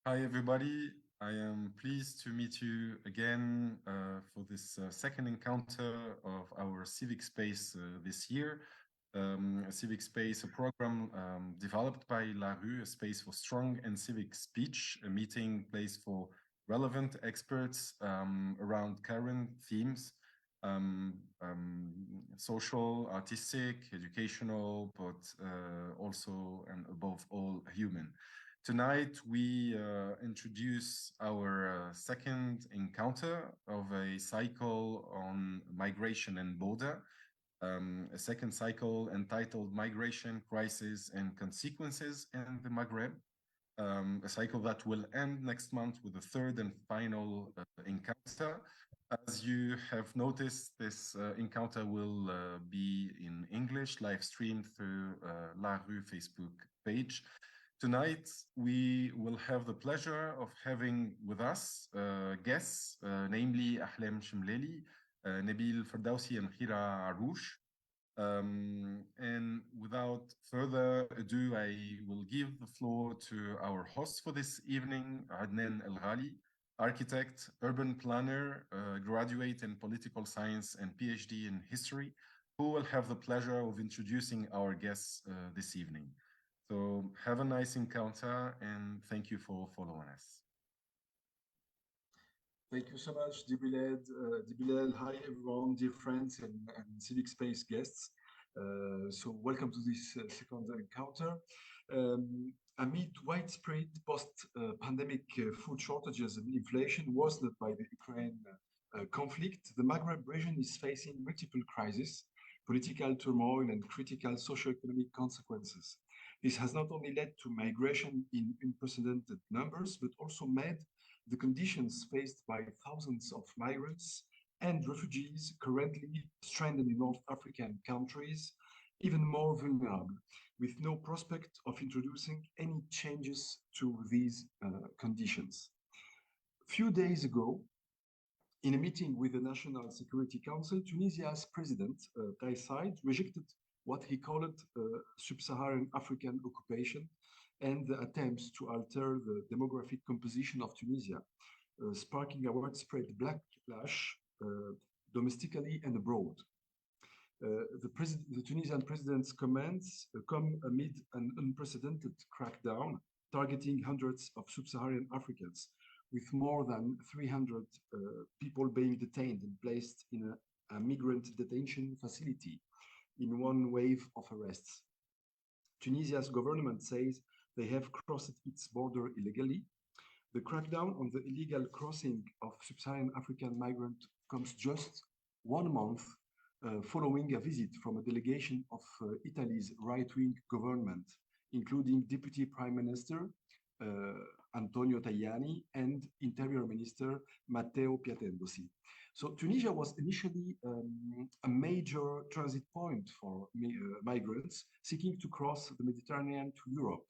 Hi, everybody. I am pleased to meet you again for this second encounter of our Civic Space this year. A Civic Space, a program developed by La Rue, a space for strong and civic speech, a meeting place for relevant experts around current themes, um, um, social, artistic, educational, but also and above all human. Tonight, we introduce our second encounter of a cycle on migration and border, a second cycle entitled Migration, Crisis, and Consequences in the Maghreb, a cycle that will end next month with a third and final encounter. As you have noticed, this encounter will be in English, live streamed through La Rue Facebook page. Tonight, we will have the pleasure of having with us guests, namely Ahlam Chemlali, Nabil Ferdaoussi, and Kheira Arrouche. And without further ado, I will give the floor to our host for this evening, Adnen Ghali, architect, urban planner, graduate in political science and PhD in history, who will have the pleasure of introducing our guests this evening. So have a nice encounter and thank you for following us. Thank you so much, Dibilal. Hi, everyone, dear friends and Civic Space guests. So welcome to this second encounter. Amid widespread post-pandemic food shortages and inflation worsened by the Ukraine conflict, the Maghreb region is facing multiple crises, political turmoil, and critical socio-economic consequences. This has not only led to migration in unprecedented numbers, but also made the conditions faced by thousands of migrants and refugees currently stranded in North African countries even more vulnerable, with no prospect of introducing any changes to these conditions. A few days ago, in a meeting with the National Security Council, Tunisia's president, Kais Saied, rejected what he called sub-Saharan African occupation and the attempts to alter the demographic composition of Tunisia, sparking a widespread backlash domestically and abroad. The Tunisian president's comments come amid an unprecedented crackdown targeting hundreds of sub-Saharan Africans, with more than 300 people being detained and placed in a migrant detention facility in one wave of arrests. Tunisia's government says they have crossed its border illegally. The crackdown on the illegal crossing of sub-Saharan African migrants comes just 1 month following a visit from a delegation of Italy's right-wing government, including Deputy Prime Minister Antonio Tajani and Interior Minister Matteo Piatendosi. So Tunisia was initially a major transit point for migrants seeking to cross the Mediterranean to Europe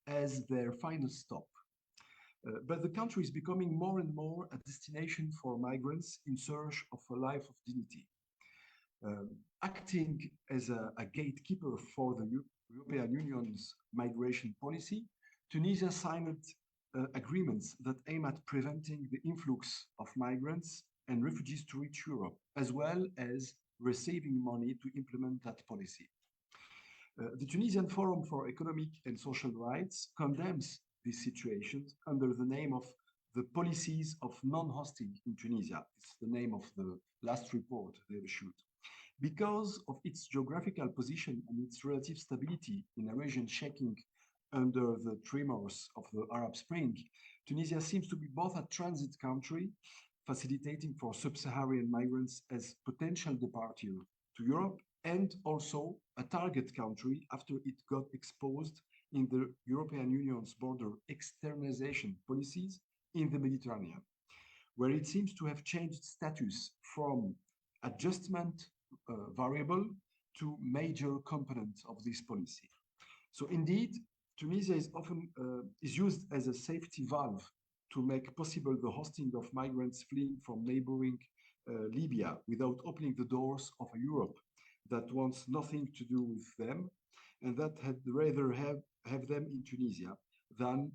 as their final stop. But the country is becoming more and more a destination for migrants in search of a life of dignity. Acting as a gatekeeper for the European Union's migration policy, Tunisia signed agreements that aim at preventing the influx of migrants and refugees to reach Europe, as well as receiving money to implement that policy. The Tunisian Forum for Economic and Social Rights condemns these situations under the name of the policies of non-hosting in Tunisia. It's the name of the last report they issued. Because of its geographical position and its relative stability in a region shaking under the tremors of the Arab Spring, Tunisia seems to be both a transit country, facilitating for sub-Saharan migrants as potential departure to Europe, and also a target country after it got exposed in the European Union's border externalization policies in the Mediterranean, where it seems to have changed status from adjustment variable to major component of this policy. So indeed, Tunisia is often used as a safety valve to make possible the hosting of migrants fleeing from neighboring Libya without opening the doors of a Europe that wants nothing to do with them and that had rather have them in Tunisia, than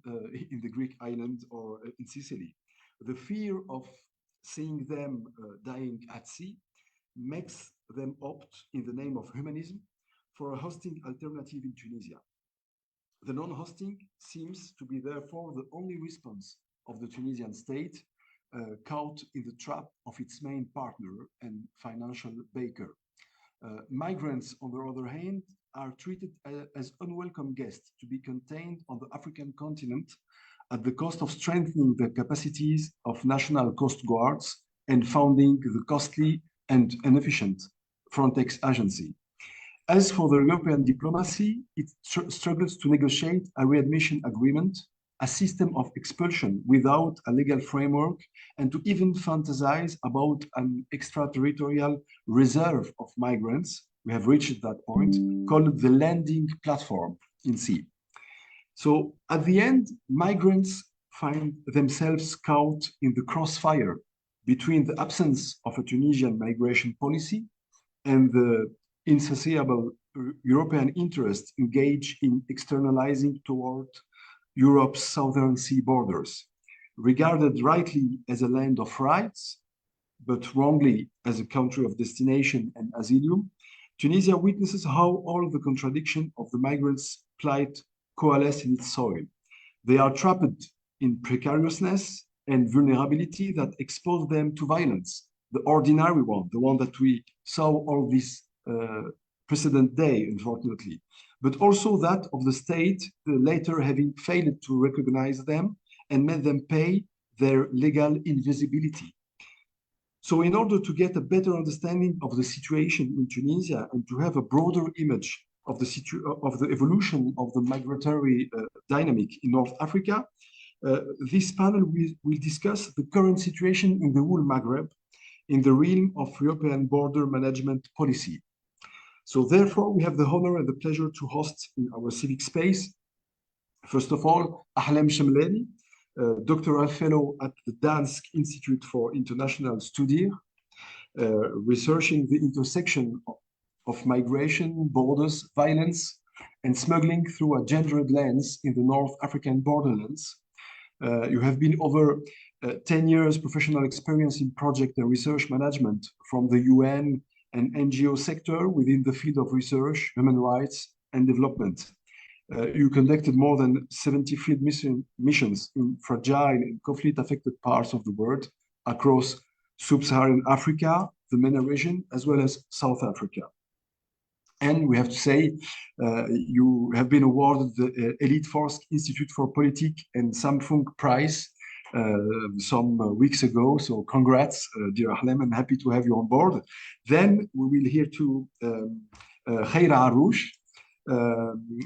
in the Greek island or in Sicily. The fear of seeing them dying at sea makes them opt, in the name of humanism, for a hosting alternative in Tunisia. The non-hosting seems to be therefore the only response of the Tunisian state, caught in the trap of its main partner and financial baker. Migrants, on the other hand, are treated as unwelcome guests to be contained on the African continent at the cost of strengthening the capacities of national coast guards and founding the costly and inefficient Frontex agency. As for the European diplomacy, it struggles to negotiate a readmission agreement, a system of expulsion without a legal framework, and to even fantasize about an extraterritorial reserve of migrants. We have reached that point, called the landing platform in sea. So at the end, migrants find themselves caught in the crossfire between the absence of a Tunisian migration policy and the insatiable European interest engaged in externalizing toward Europe's southern sea borders. Regarded rightly as a land of rights, but wrongly as a country of destination and asylum, Tunisia witnesses how all the contradiction of the migrants' plight coalesce in its soil. They are trapped in precariousness and vulnerability that expose them to violence, the ordinary one, the one that we saw all this precedent day, unfortunately, but also that of the state, later having failed to recognize them and made them pay their legal invisibility. So in order to get a better understanding of the situation in Tunisia and to have a broader image of the evolution of the migratory dynamic in North Africa, this panel will discuss the current situation in the whole Maghreb in the realm of European border management policy. So therefore, we have the honor and the pleasure to host in our civic space, first of all, Ahlam Chemlali, doctoral fellow at the Dansk Institute for International Studies, researching the intersection of migration, borders, violence, and smuggling through a gendered lens in the North African borderlands. You have been over 10 years professional experience in project and research management from the UN and NGO sector within the field of research, human rights, and development. You conducted more than 70 field missions in fragile and conflict-affected parts of the world across sub-Saharan Africa, the MENA region, as well as South Africa. And we have to say, you have been awarded the Elite Force Institute for Politics and Samfung Prize some weeks ago. So congrats, dear Ahlam, and happy to have you on board. Then we will hear to Kheira Arrouche.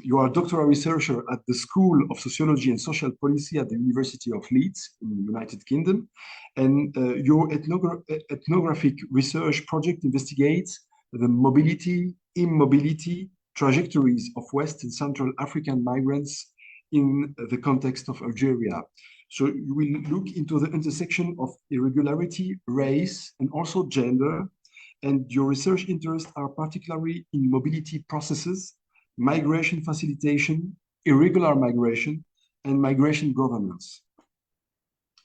You are a doctoral researcher at the School of Sociology and Social Policy at the University of Leeds in the United Kingdom. And your ethnographic research project investigates the mobility, immobility, trajectories of West and Central African migrants in the context of Algeria. So you will look into the intersection of irregularity, race, and also gender. And your research interests are particularly in mobility processes, migration facilitation, irregular migration, and migration governance.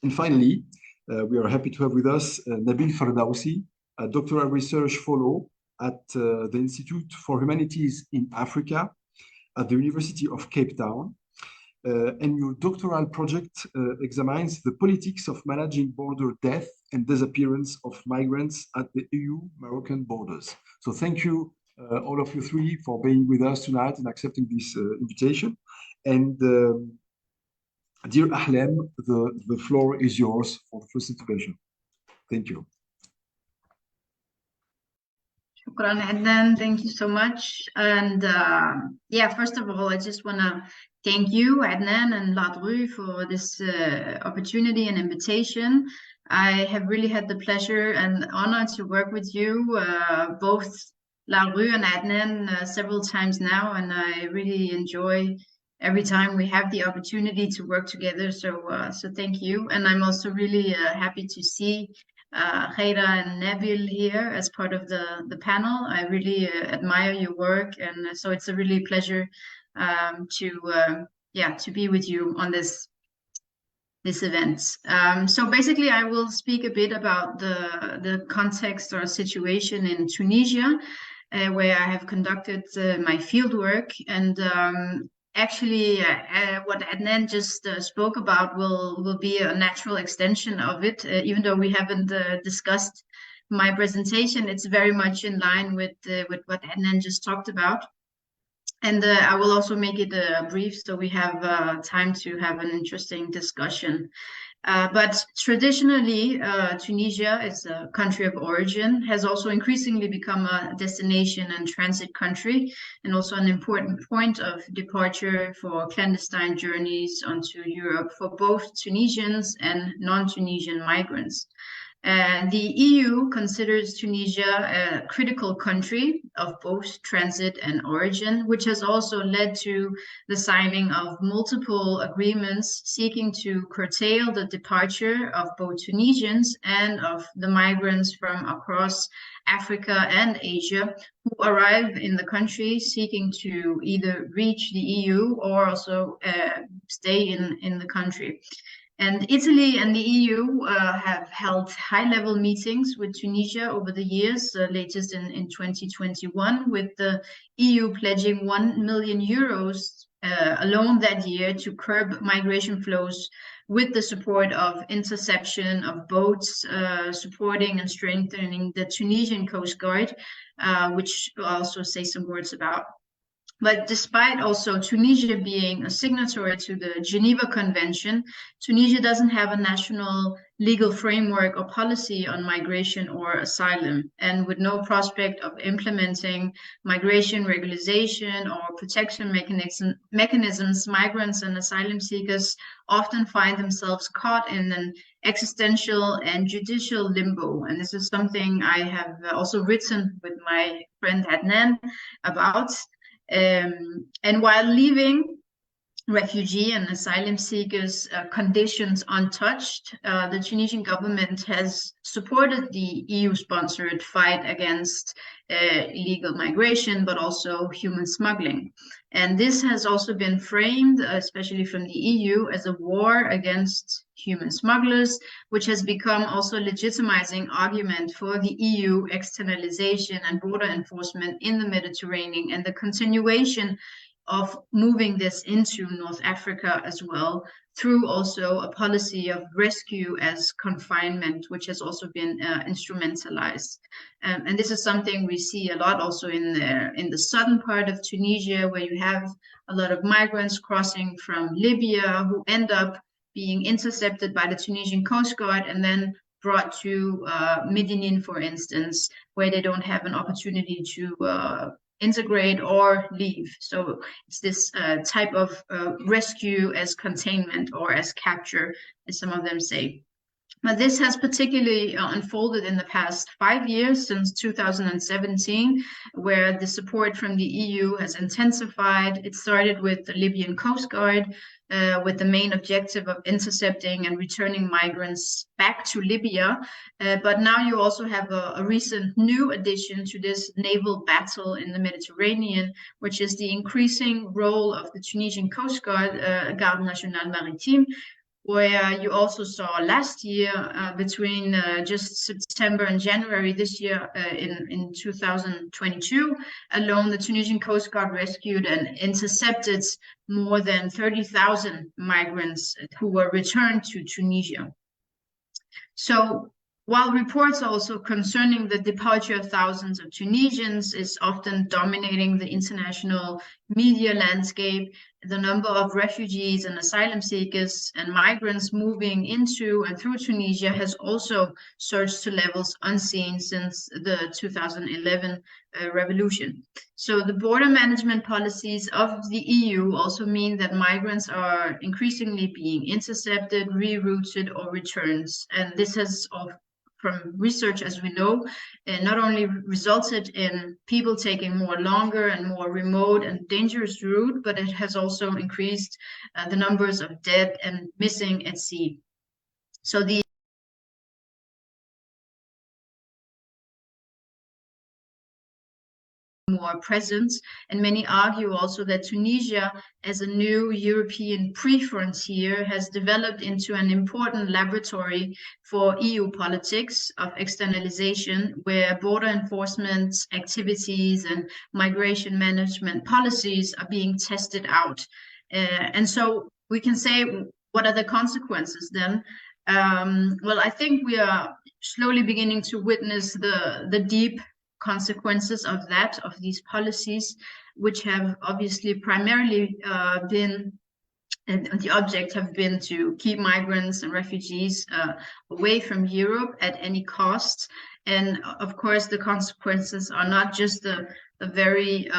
And finally, we are happy to have with us Nabil Ferdaoussi, a doctoral research fellow at the Institute for Humanities in Africa at the University of Cape Town. And your doctoral project examines the politics of managing border death and disappearance of migrants at the EU-Moroccan borders. So thank you, all of you three, for being with us tonight and accepting this invitation. And dear Ahlam, the floor is yours for the first intervention. Thank you. Shukran, Adnan. Thank you so much. And yeah, first of all, I just want to thank you, Adnan and Ladru, for this opportunity and invitation. I have really had the pleasure and honor to work with you, both Ladru and Adnan, several times now, and I really enjoy every time we have the opportunity to work together. So thank you. And I'm also really happy to see Kheira and Nabil here as part of the panel. I really admire your work, and so it's a really pleasure to to be with you on this event. So basically, I will speak a bit about the context or situation in Tunisia, where I have conducted my fieldwork. And actually, what Adnen just spoke about will be a natural extension of it, even though we haven't discussed my presentation. It's very much in line with what Adnen just talked about. And I will also make it brief so we have time to have an interesting discussion. But traditionally, Tunisia is a country of origin, has also increasingly become a destination and transit country, and also an important point of departure for clandestine journeys onto Europe for both Tunisians and non-Tunisian migrants. The EU considers Tunisia a critical country of both transit and origin, which has also led to the signing of multiple agreements seeking to curtail the departure of both Tunisians and of the migrants from across Africa and Asia who arrive in the country seeking to either reach the EU or also stay in the country. And Italy and the EU have held high-level meetings with Tunisia over the years, latest in 2021, with the EU pledging 1 million euros alone that year to curb migration flows with the support of interception of boats, supporting and strengthening the Tunisian Coast Guard, which we'll also say some words about. But despite also Tunisia being a signatory to the Geneva Convention, Tunisia doesn't have a national legal framework or policy on migration or asylum. And with no prospect of implementing migration regularization or protection mechanisms, migrants and asylum seekers often find themselves caught in an existential and judicial limbo. And this is something I have also written with my friend Adnen about. And while leaving refugee and asylum seekers' conditions untouched, the Tunisian government has supported the EU-sponsored fight against illegal migration, but also human smuggling. And this has also been framed, especially from the EU, as a war against human smugglers, which has become also a legitimizing argument for the EU externalization and border enforcement in the Mediterranean and the continuation of moving this into North Africa as well, through also a policy of rescue as confinement, which has also been instrumentalized. And this is something we see a lot also in the southern part of Tunisia, where you have a lot of migrants crossing from Libya who end up being intercepted by the Tunisian Coast Guard and then brought to Medellin, for instance, where they don't have an opportunity to integrate or leave. So it's this type of rescue as containment or as capture, as some of them say. But this has particularly unfolded in the past 5 years, since 2017, where the support from the EU has intensified. It started with the Libyan Coast Guard, with the main objective of intercepting and returning migrants back to Libya. But now you also have a recent new addition to this naval battle in the Mediterranean, which is the increasing role of the Tunisian Coast Guard, Garde Nationale Maritime, where you also saw last year, between just September and January this year, in 2022, alone, the Tunisian Coast Guard rescued and intercepted more than 30,000 migrants who were returned to Tunisia. So while reports also concerning the departure of thousands of Tunisians is often dominating the international media landscape, the number of refugees and asylum seekers and migrants moving into and through Tunisia has also surged to levels unseen since the 2011 revolution. So the border management policies of the EU also mean that migrants are increasingly being intercepted, rerouted, or returned. And this has, from research, as we know, not only resulted in people taking more longer and more remote and dangerous route, but it has also increased the numbers of dead and missing at sea. So the more present. And many argue also that Tunisia, as a new European pre-frontier, has developed into an important laboratory for EU politics of externalization, where border enforcement activities and migration management policies are being tested out. And so we can say, what are the consequences then? Well, I think we are slowly beginning to witness the deep consequences of these policies, which have obviously primarily been, and the object have been to keep migrants and refugees away from Europe at any cost. And of course, the consequences are not just the very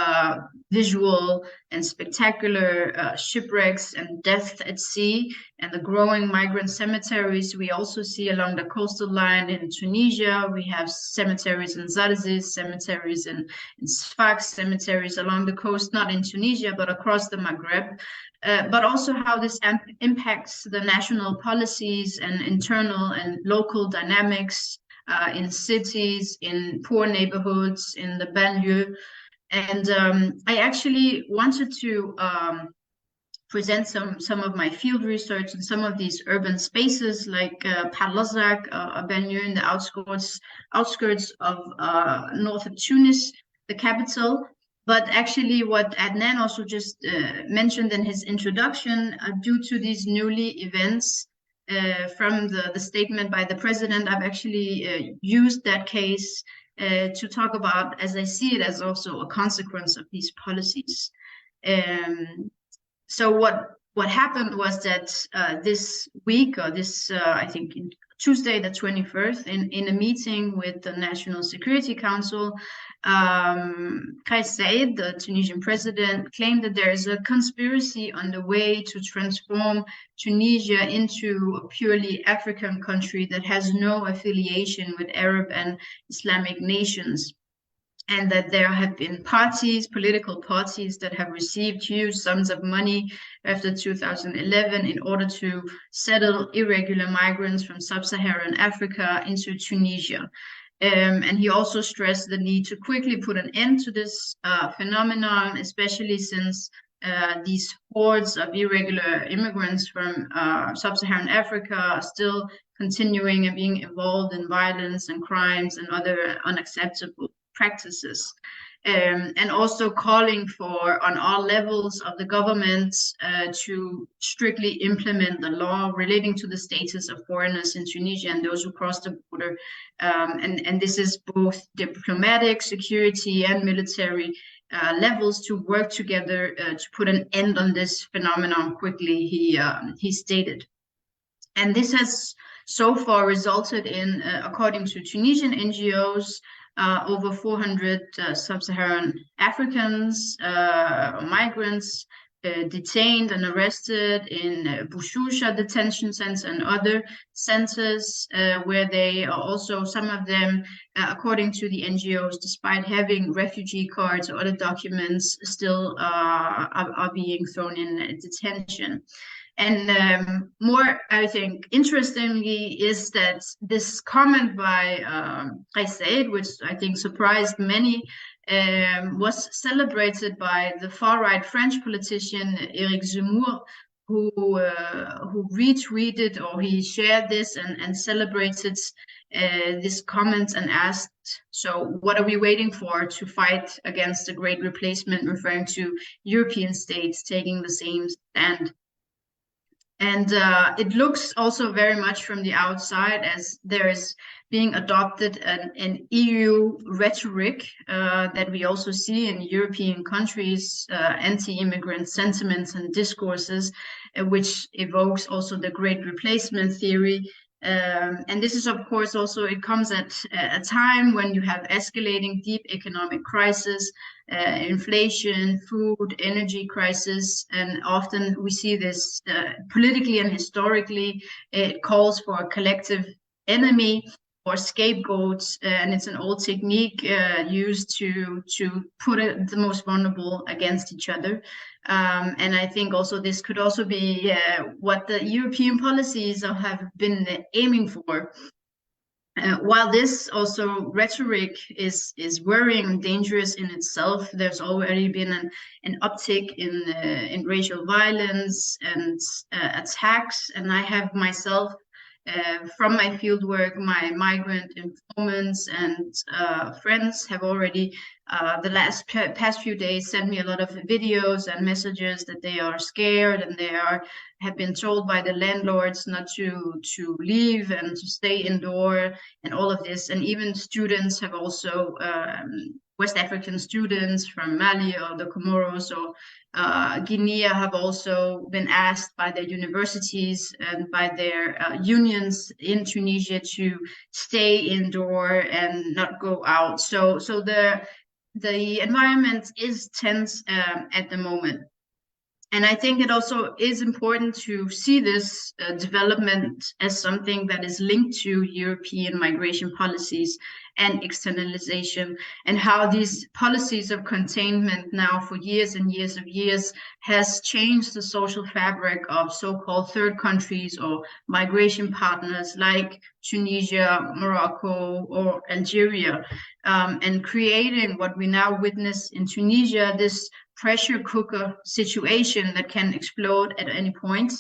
visual and spectacular shipwrecks and deaths at sea and the growing migrant cemeteries we also see along the coastal line in Tunisia. We have cemeteries in Zarzis, cemeteries in Sfax, cemeteries along the coast, not in Tunisia, but across the Maghreb. But also how this impacts the national policies and internal and local dynamics in cities, in poor neighborhoods, in the banlieue. And I actually wanted to present some of my field research in some of these urban spaces, like Parlazak, a banlieue in the outskirts of north of Tunis, the capital. But actually what Adnen also just mentioned in his introduction, due to these newly events, from the statement by the president, I've actually used that case to talk about, as I see it, as also a consequence of these policies. So what happened was that this week, or this, I think Tuesday the 21st, in a meeting with the National Security Council, Kais Saied, the Tunisian president, claimed that there is a conspiracy on the way to transform Tunisia into a purely African country that has no affiliation with Arab and Islamic nations. And that there have been political parties that have received huge sums of money after 2011 in order to settle irregular migrants from sub-Saharan Africa into Tunisia. And he also stressed the need to quickly put an end to this phenomenon, especially since these hordes of irregular immigrants from sub-Saharan Africa are still continuing and being involved in violence and crimes and other unacceptable practices, and also calling for, on all levels of the government, to strictly implement the law relating to the status of foreigners in Tunisia and those who cross the border. And this is both diplomatic, security, and military levels to work together to put an end on this phenomenon quickly, he stated. And this has so far resulted in, according to Tunisian NGOs, over 400 sub-Saharan Africans, migrants, detained and arrested in Bouchoucha detention centers and other centers, where they are also, some of them, according to the NGOs, despite having refugee cards or other documents, still are being thrown in detention. And more, I think, interestingly, is that this comment by Kais Saied, which I think surprised many, was celebrated by the far-right French politician Éric Zemmour, who retweeted, or he shared this and celebrated this comment and asked, so what are we waiting for to fight against the Great Replacement, referring to European states taking the same stand. And it looks also very much from the outside as there is being adopted an EU rhetoric that we also see in European countries, anti-immigrant sentiments and discourses, which evokes also the Great Replacement theory. And this is, of course, also, it comes at a time when you have escalating deep economic crisis, inflation, food, energy crisis, and often we see this politically and historically. It calls for a collective enemy or scapegoats, and it's an old technique used to put the most vulnerable against each other. And I think also this could also be what the European policies have been aiming for. While this also rhetoric is worrying and dangerous in itself, there's already been an uptick in racial violence and attacks. And I have myself, from my fieldwork, my migrant informants and friends have already, the past few days, sent me a lot of videos and messages that they are scared and have been told by the landlords not to leave and to stay indoor and all of this. And even students have also, West African students from Mali or the Comoros or Guinea have also been asked by their universities and by their unions in Tunisia to stay indoor and not go out. So the environment is tense at the moment. And I think it also is important to see this development as something that is linked to European migration policies and externalization, and how these policies of containment now for years and years has changed the social fabric of so-called third countries or migration partners like Tunisia, Morocco, or Algeria, and creating what we now witness in Tunisia, this pressure cooker situation that can explode at any point.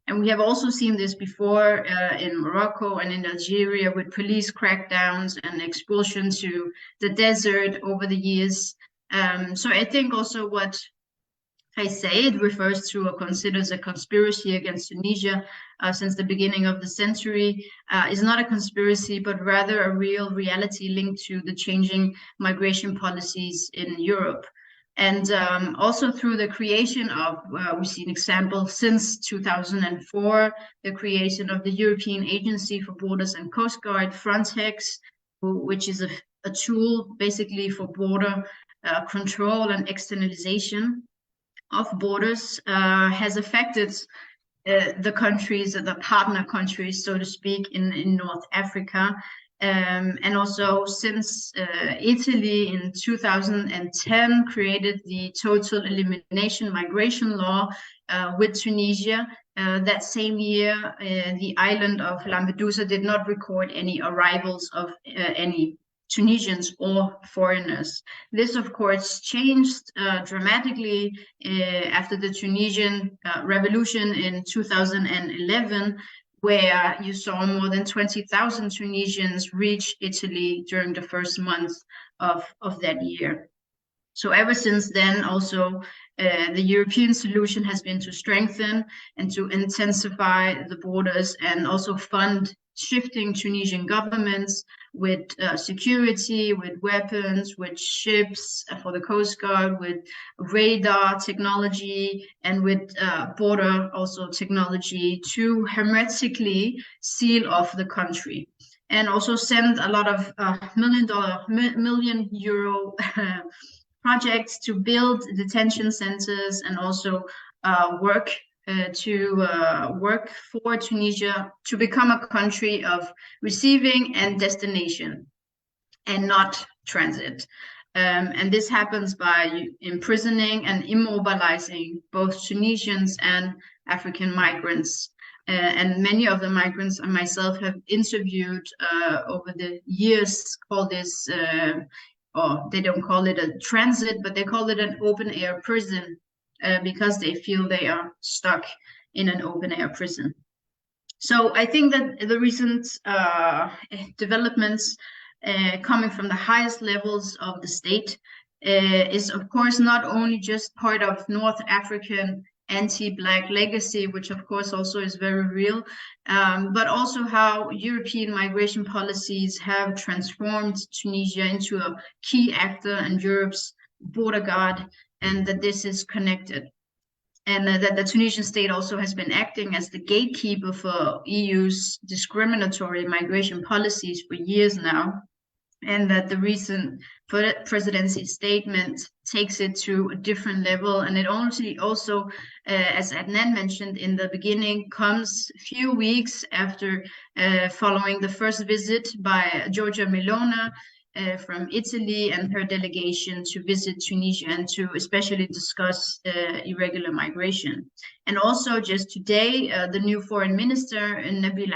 And we have also seen this before in Morocco and in Algeria with police crackdowns and expulsion to the desert over the years. So I think also what I say, it refers to or considers a conspiracy against Tunisia since the beginning of the century, is not a conspiracy, but rather a real reality linked to the changing migration policies in Europe. And also through the creation of, we've seen examples since 2004, the creation of the European Agency for Borders and Coast Guard, Frontex, which is a tool basically for border control and externalization of borders, has affected the countries, the partner countries, so to speak, in North Africa. And also since Italy in 2010 created the total elimination migration law with Tunisia, that same year the island of Lampedusa did not record any arrivals of any Tunisians or foreigners. This, of course, changed dramatically after the Tunisian revolution in 2011, where you saw more than 20,000 Tunisians reach Italy during the first month of that year. So ever since then, also, the European solution has been to strengthen and to intensify the borders and also fund shifting Tunisian governments with security, with weapons, with ships for the Coast Guard, with radar technology, and with border also technology to hermetically seal off the country. And also send a lot of million euro projects to build detention centers and also work for Tunisia to become a country of receiving and destination and not transit. And this happens by imprisoning and immobilizing both Tunisians and African migrants. And many of the migrants and myself have interviewed over the years call this, or they don't call it a transit, but they call it an open air prison. Because they feel they are stuck in an open-air prison. So I think that the recent developments coming from the highest levels of the state is, of course, not only just part of North African anti-Black legacy, which of course also is very real, but also how European migration policies have transformed Tunisia into a key actor in Europe's border guard, and that this is connected. And that the Tunisian state also has been acting as the gatekeeper for EU's discriminatory migration policies for years now, and that the recent presidency statement takes it to a different level. And it also, as Adnen mentioned in the beginning, comes a few weeks after following the first visit by Giorgia Meloni from Italy and her delegation to visit Tunisia and to especially discuss irregular migration. And also just today, the new foreign minister, Nabil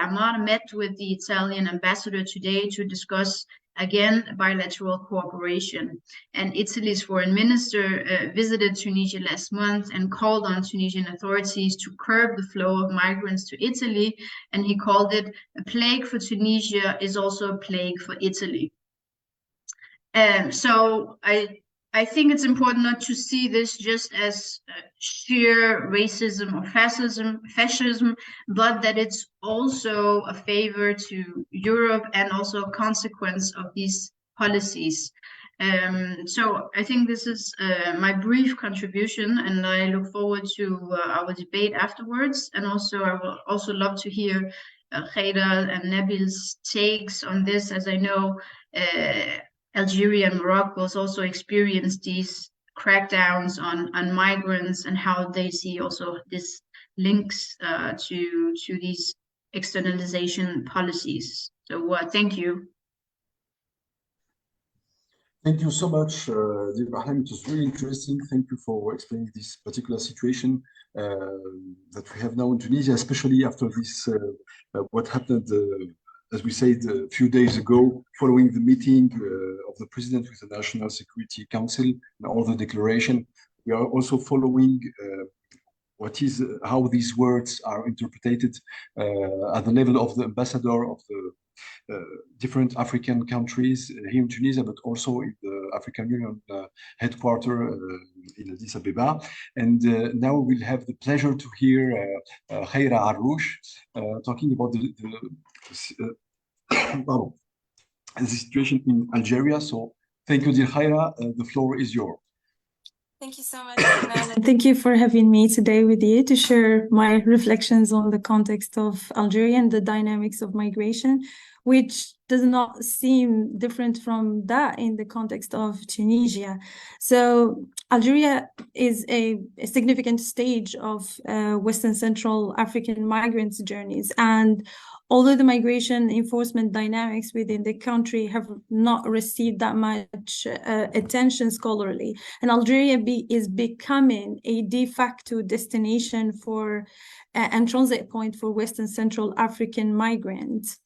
met with the Italian ambassador today to discuss again bilateral cooperation. And Italy's foreign minister visited Tunisia last month and called on Tunisian authorities to curb the flow of migrants to Italy. And he called it a plague for Tunisia is also a plague for Italy. So I think it's important not to see this just as sheer racism or fascism, but that it's also a favor to Europe and also a consequence of these policies. So I think this is my brief contribution, and I look forward to our debate afterwards. And also I will also love to hear Kheira and Nabil's takes on this, as I know Algeria and Morocco has also experienced these crackdowns on migrants and how they see also this links to these externalization policies. So thank you. Thank you so much, dear Ahlam. It was really interesting. Thank you for explaining this particular situation that we have now in Tunisia, especially after this, what happened as we said a few days ago, following the meeting of the president with the National Security Council and all the declaration. We are also following how these words are interpreted at the level of the ambassador of the different African countries here in Tunisia, but also in the African Union headquarters in Addis Ababa. And now we'll have the pleasure to hear Kheira Arrouche talking about the situation in Algeria. So thank you, dear Kheira. The floor is yours. Thank you so much, Adnan, and thank you for having me today with you to share my reflections on the context of Algeria and the dynamics of migration, which does not seem different from that in the context of Tunisia. So Algeria is a significant stage of Western Central African migrants' journeys, and although the migration enforcement dynamics within the country have not received that much attention scholarly, and Algeria is becoming a de facto destination for and transit point for Western Central African migrants.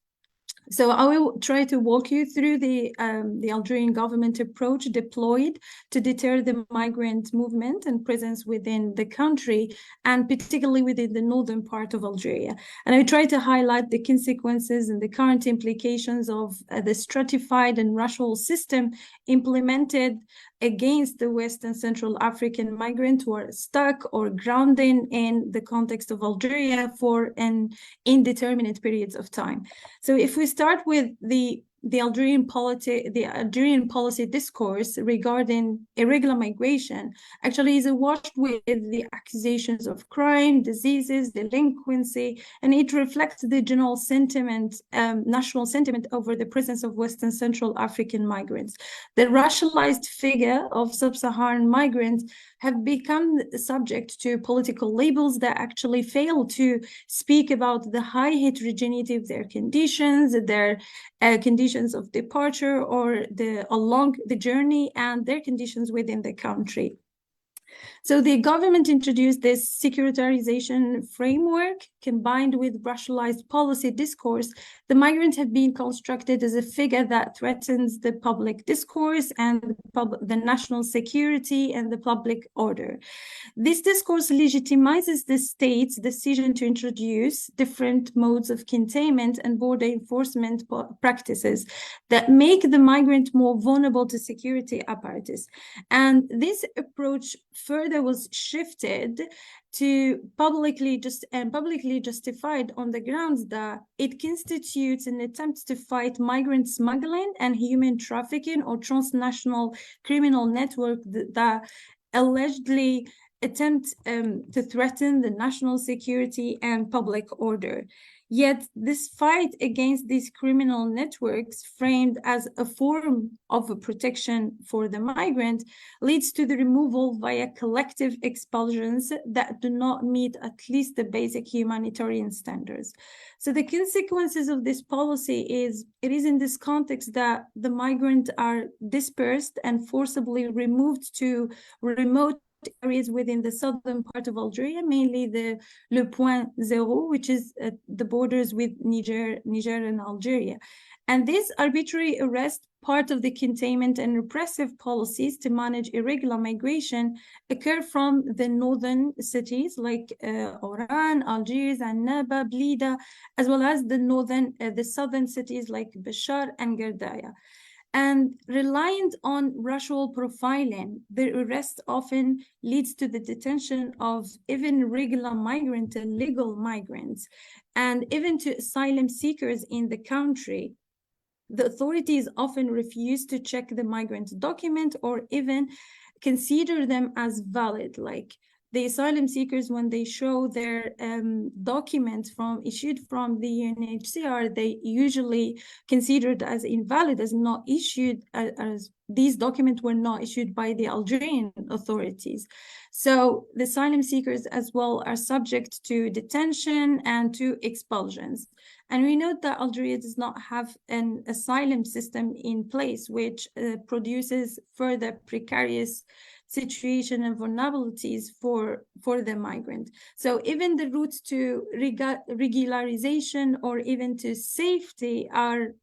So I will try to walk you through the Algerian government approach deployed to deter the migrant movement and presence within the country, and particularly within the northern part of Algeria. And I try to highlight the consequences and the current implications of the stratified and racial system implemented against the Western Central African migrants who are stuck or grounding in the context of Algeria for an indeterminate periods of time. So if we start with the Algerian policy discourse regarding irregular migration, actually is awash with the accusations of crime, diseases, delinquency, and it reflects the general sentiment, national sentiment over the presence of Western Central African migrants. The racialized figure of sub-Saharan migrants have become subject to political labels that actually fail to speak about the high heterogeneity of their conditions, their conditions of departure or along the journey, and their conditions within the country. So the government introduced this securitarization framework combined with racialized policy discourse. The migrants have been constructed as a figure that threatens the public discourse and the national security and the public order. This discourse legitimizes the state's decision to introduce different modes of containment and border enforcement practices that make the migrant more vulnerable to security apparatus. And this approach further was shifted to publicly justified on the grounds that it constitutes an attempt to fight migrant smuggling and human trafficking or transnational criminal network that allegedly attempt to threaten the national security and public order. Yet this fight against these criminal networks, framed as a form of a protection for the migrant, leads to the removal via collective expulsions that do not meet at least the basic humanitarian standards. So the consequences of this policy is, it is in this context that the migrants are dispersed and forcibly removed to remote areas within the southern part of Algeria, mainly the Le Point Zero, which is the borders with Niger and Algeria. And this arbitrary arrest, part of the containment and repressive policies to manage irregular migration, occur from the northern cities like Oran, Algiers, and Naba, Blida, as well as the southern cities like Bashar and Gardaya. And reliant on racial profiling, the arrest often leads to the detention of even regular migrants and legal migrants, and even to asylum seekers in the country. The authorities often refuse to check the migrant document or even consider them as valid. Like the asylum seekers, when they show their documents issued from the UNHCR, they usually considered as invalid, as not issued, as these documents were not issued by the Algerian authorities. So the asylum seekers as well are subject to detention and to expulsions. And we know that Algeria does not have an asylum system in place, which produces further precarious situation and vulnerabilities for the migrant. So even the routes to regularization or even to safety are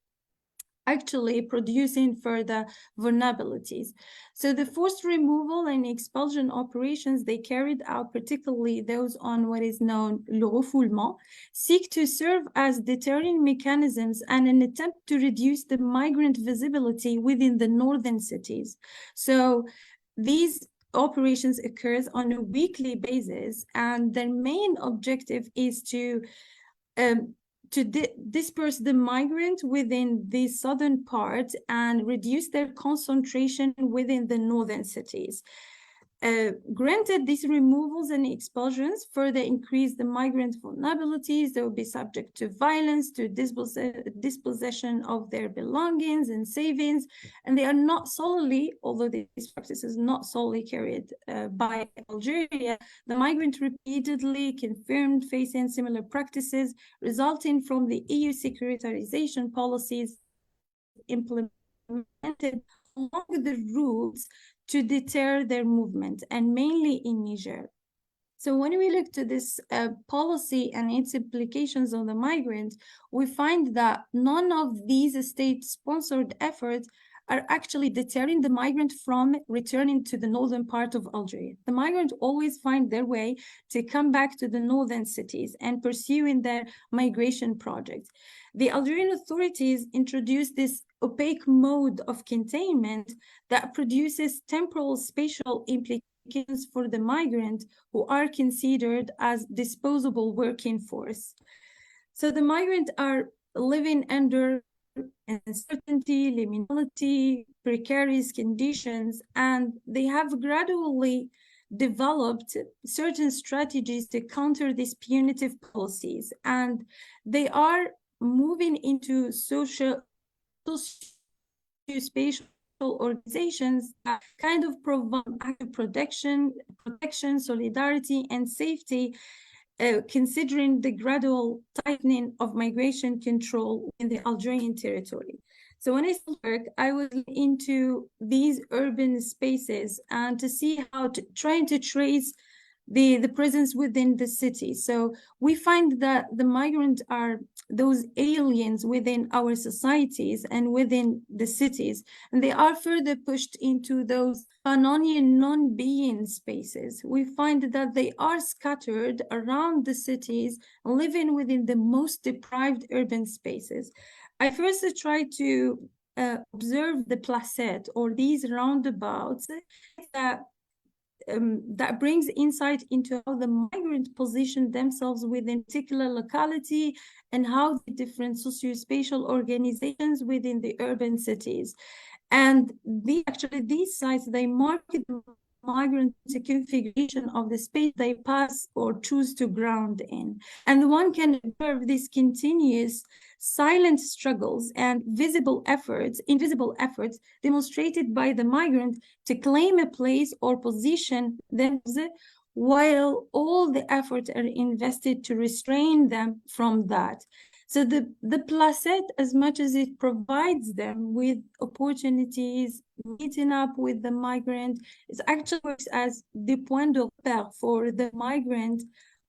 actually producing further vulnerabilities. So the forced removal and expulsion operations they carried out, particularly those on what is known le refoulement, seek to serve as deterrent mechanisms and an attempt to reduce the migrant visibility within the northern cities. So these operations occurs on a weekly basis, and their main objective is to disperse the migrant within the southern part and reduce their concentration within the northern cities. Granted, these removals and expulsions further increase the migrant vulnerabilities. They will be subject to violence, to dispossession of their belongings and savings, and they are not solely, although these practices are not solely carried by Algeria, the migrant repeatedly confirmed facing similar practices resulting from the EU securitarization policies implemented along the routes to deter their movement, and mainly in Niger. So when we look to this policy and its implications on the migrant, we find that none of these state-sponsored efforts are actually deterring the migrant from returning to the northern part of Algeria. The migrant always find their way to come back to the northern cities and pursuing their migration projects. The Algerian authorities introduced this opaque mode of containment that produces temporal spatial implications for the migrant who are considered as disposable working force. So the migrants are living under uncertainty, liminality, precarious conditions, and they have gradually developed certain strategies to counter these punitive policies, and they are moving into socio-spatial organizations that kind of provide active protection, solidarity, and safety, considering the gradual tightening of migration control in the Algerian territory. So when I work, I was into these urban spaces and to see how trying to trace the presence within the city. So we find that the migrants are those aliens within our societies and within the cities, and they are further pushed into those Pannonian non-being spaces. We find that they are scattered around the cities, living within the most deprived urban spaces. I first tried to observe the placette, or these roundabouts that brings insight into how the migrants position themselves within particular locality and how the different socio-spatial organizations within the urban cities. And these sites, they mark the migrant configuration of the space they pass or choose to ground in. And one can observe these continuous silent struggles and invisible efforts demonstrated by the migrant to claim a place or position themselves, while all the efforts are invested to restrain them from that. So the placet, as much as it provides them with opportunities, meeting up with the migrant, it actually works as the point de repère for the migrant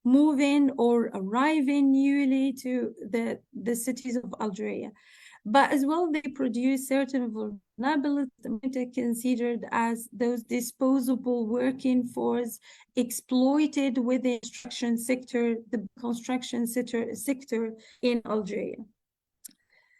moving or arriving newly to the cities of Algeria. But as well, they produce certain vulnerabilities considered as those disposable working force exploited within the construction sector in Algeria.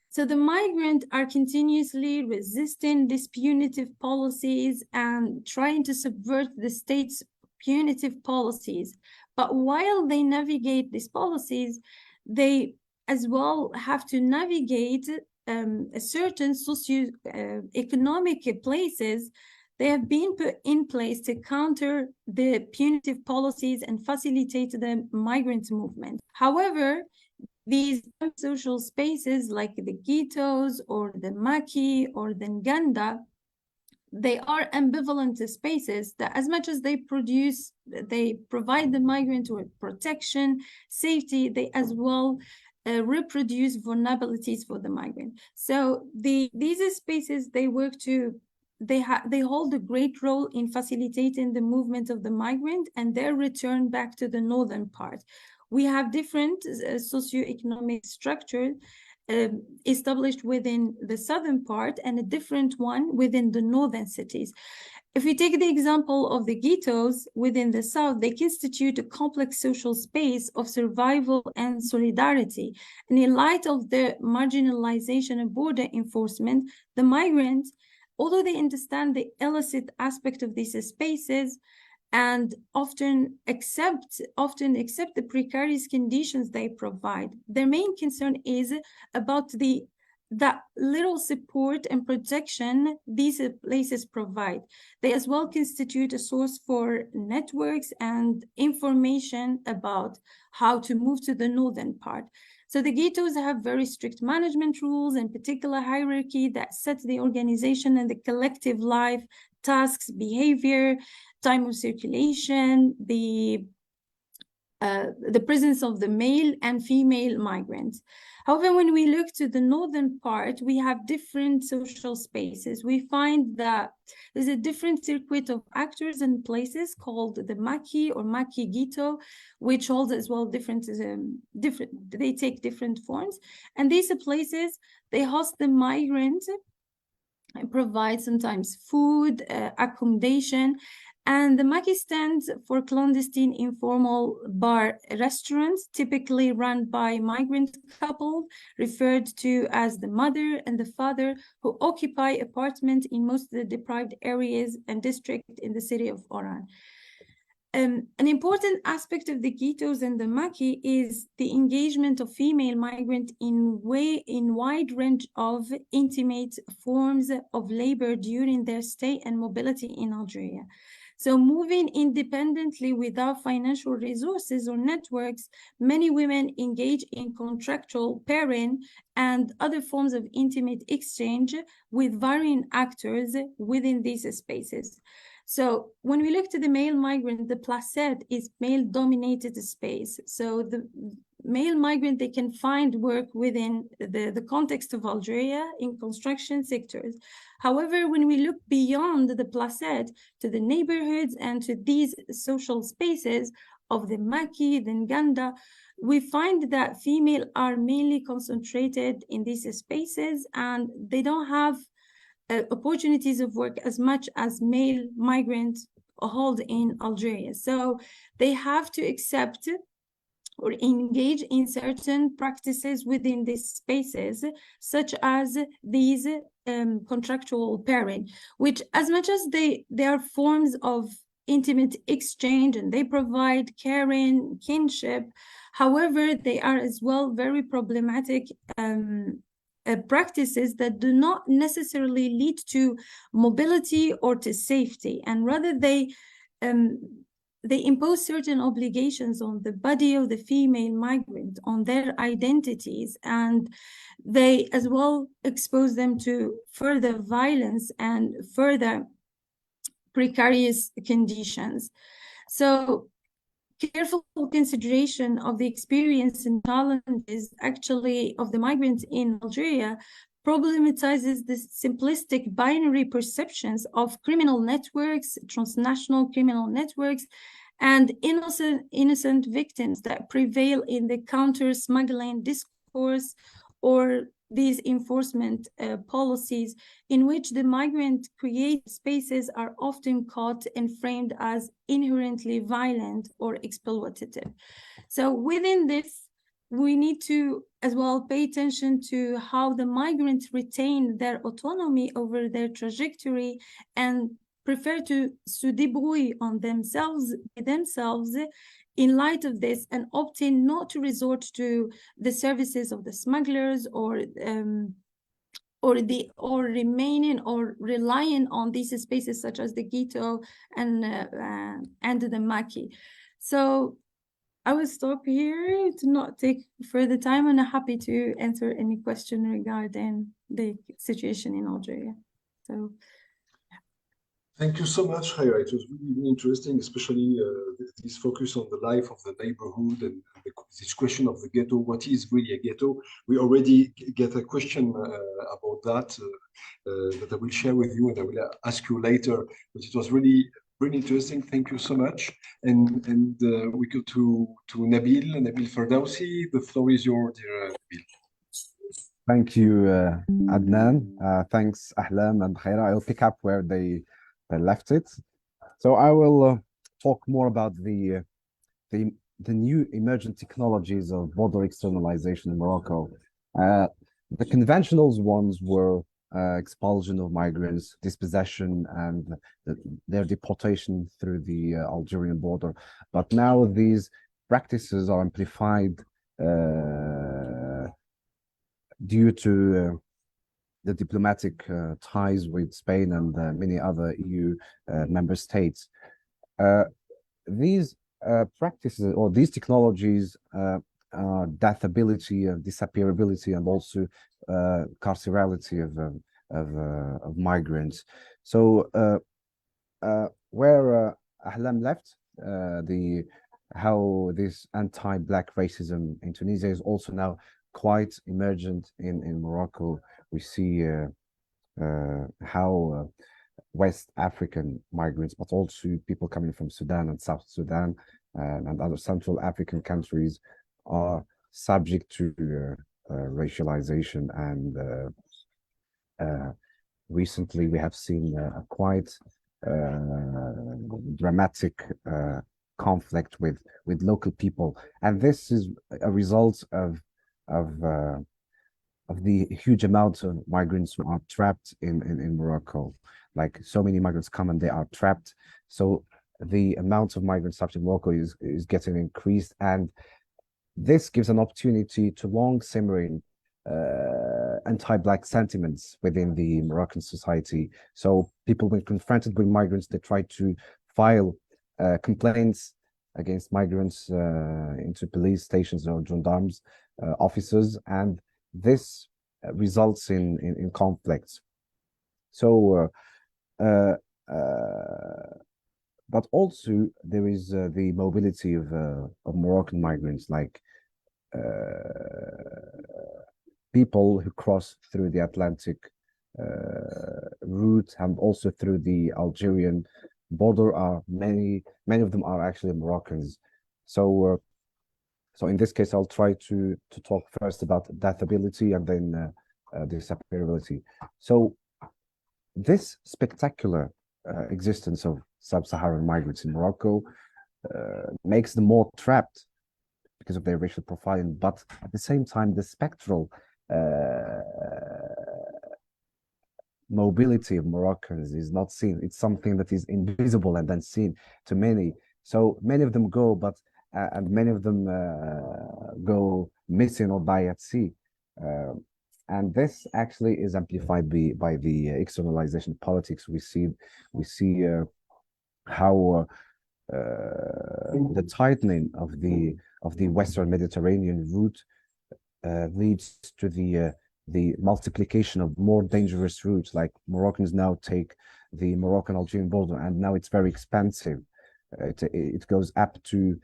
So the migrants are continuously resisting these punitive policies and trying to subvert the state's punitive policies. But while they navigate these policies, they as well have to navigate a certain socio-economic places. They have been put in place to counter the punitive policies and facilitate the migrant movement. However, these social spaces like the ghettos or the Maki or the Nganda, they are ambivalent spaces that, as much as they provide the migrant with protection, safety, they as well reproduce vulnerabilities for the migrant. So these spaces, they hold a great role in facilitating the movement of the migrant and their return back to the northern part. We have different socio-economic structures established within the southern part and a different one within the northern cities. If we take the example of the ghettos within the south, they constitute a complex social space of survival and solidarity. And in light of the marginalization and border enforcement, the migrants, although they understand the illicit aspect of these spaces and often accept the precarious conditions they provide, their main concern is about that little support and protection these places provide. They as well constitute a source for networks and information about how to move to the northern part. So the ghettos have very strict management rules and particular hierarchy that sets the organization and the collective life, tasks, behavior, time of circulation, the presence of the male and female migrants. However, when we look to the northern part, we have different social spaces. We find that there's a different circuit of actors and places called the Maki or Maki Ghetto, which holds as well they take different forms. And these places, they host the migrants and provide sometimes food, accommodation. And the Maki stands for clandestine informal bar restaurants, typically run by migrant couples, referred to as the mother and the father, who occupy apartments in most of the deprived areas and districts in the city of Oran. An important aspect of the ghettos and the Maki is the engagement of female migrants in wide range of intimate forms of labor during their stay and mobility in Algeria. So moving independently without financial resources or networks, many women engage in contractual pairing and other forms of intimate exchange with varying actors within these spaces. So when we look to the male migrant, the placet is male-dominated space. So the male migrant, they can find work within the context of Algeria in construction sectors. However, when we look beyond the placet to the neighborhoods and to these social spaces of the Maki, the Nganda, we find that female are mainly concentrated in these spaces and they don't have opportunities of work as much as male migrants hold in Algeria. So they have to accept or engage in certain practices within these spaces, such as these contractual pairing, which as much as they are forms of intimate exchange and they provide caring, kinship, however, they are as well very problematic practices that do not necessarily lead to mobility or to safety, and rather they impose certain obligations on the body of the female migrant, on their identities, and they as well expose them to further violence and further precarious conditions. So careful consideration of the experience and challenges actually of the migrants in Algeria problematizes the simplistic binary perceptions of criminal networks, transnational criminal networks, and innocent victims that prevail in the counter-smuggling discourse or these enforcement policies in which the migrant created spaces are often caught and framed as inherently violent or exploitative. So within this, we need to as well pay attention to how the migrants retain their autonomy over their trajectory and prefer to se débrouiller on themselves in light of this, and opting not to resort to the services of the smugglers or remaining or relying on these spaces such as the ghetto and the Maki. So I will stop here to not take further time, and I'm happy to answer any question regarding the situation in Algeria. So. Thank you so much, Kheira. It was really, really interesting, especially this focus on the life of the neighborhood and this question of the ghetto. What is really a ghetto? We already get a question about that that I will share with you and I will ask you later. But it was really, really interesting. Thank you so much. And we go to Nabil Ferdaoussi. The floor is yours, dear Nabil. Thank you, Adnan. Thanks, Ahlam and Kheira. I'll pick up where they left it. So I will talk more about the new emergent technologies of border externalization in Morocco. The conventional ones were expulsion of migrants, dispossession, and their deportation through the Algerian border. But now these practices are amplified due to the diplomatic ties with Spain and many other EU member states. These practices or these technologies are deathability, disappearability, and also carcerality of migrants. So where Ahlam left, how this anti-Black racism in Tunisia is also now quite emergent in Morocco. We see how West African migrants, but also people coming from Sudan and South Sudan and other Central African countries are subject to racialization. And recently we have seen a quite dramatic conflict with local people. And this is a result of the huge amount of migrants who are trapped in Morocco. Like, so many migrants come and they are trapped. So the amount of migrants trapped in Morocco is getting increased, and this gives an opportunity to long simmering anti-Black sentiments within the Moroccan society. So people, when confronted with migrants, they try to file complaints against migrants into police stations or gendarmes officers, and this results in conflicts. So but also there is the mobility of Moroccan migrants, like people who cross through the Atlantic route and also through the Algerian border. Are many of them are actually Moroccans. So so in this case, I'll try to talk first about deathability and then disappearability. So this spectacular existence of sub-Saharan migrants in Morocco makes them more trapped because of their racial profiling, but at the same time, the spectral mobility of Moroccans is not seen. It's something that is invisible and then seen to many. So many of them go, but and many of them go missing or die at sea. And this actually is amplified by the externalization politics. We see how the tightening of the Western Mediterranean route leads to the multiplication of more dangerous routes. Like Moroccans now take the Moroccan-Algerian border, and now it's very expensive. It goes up to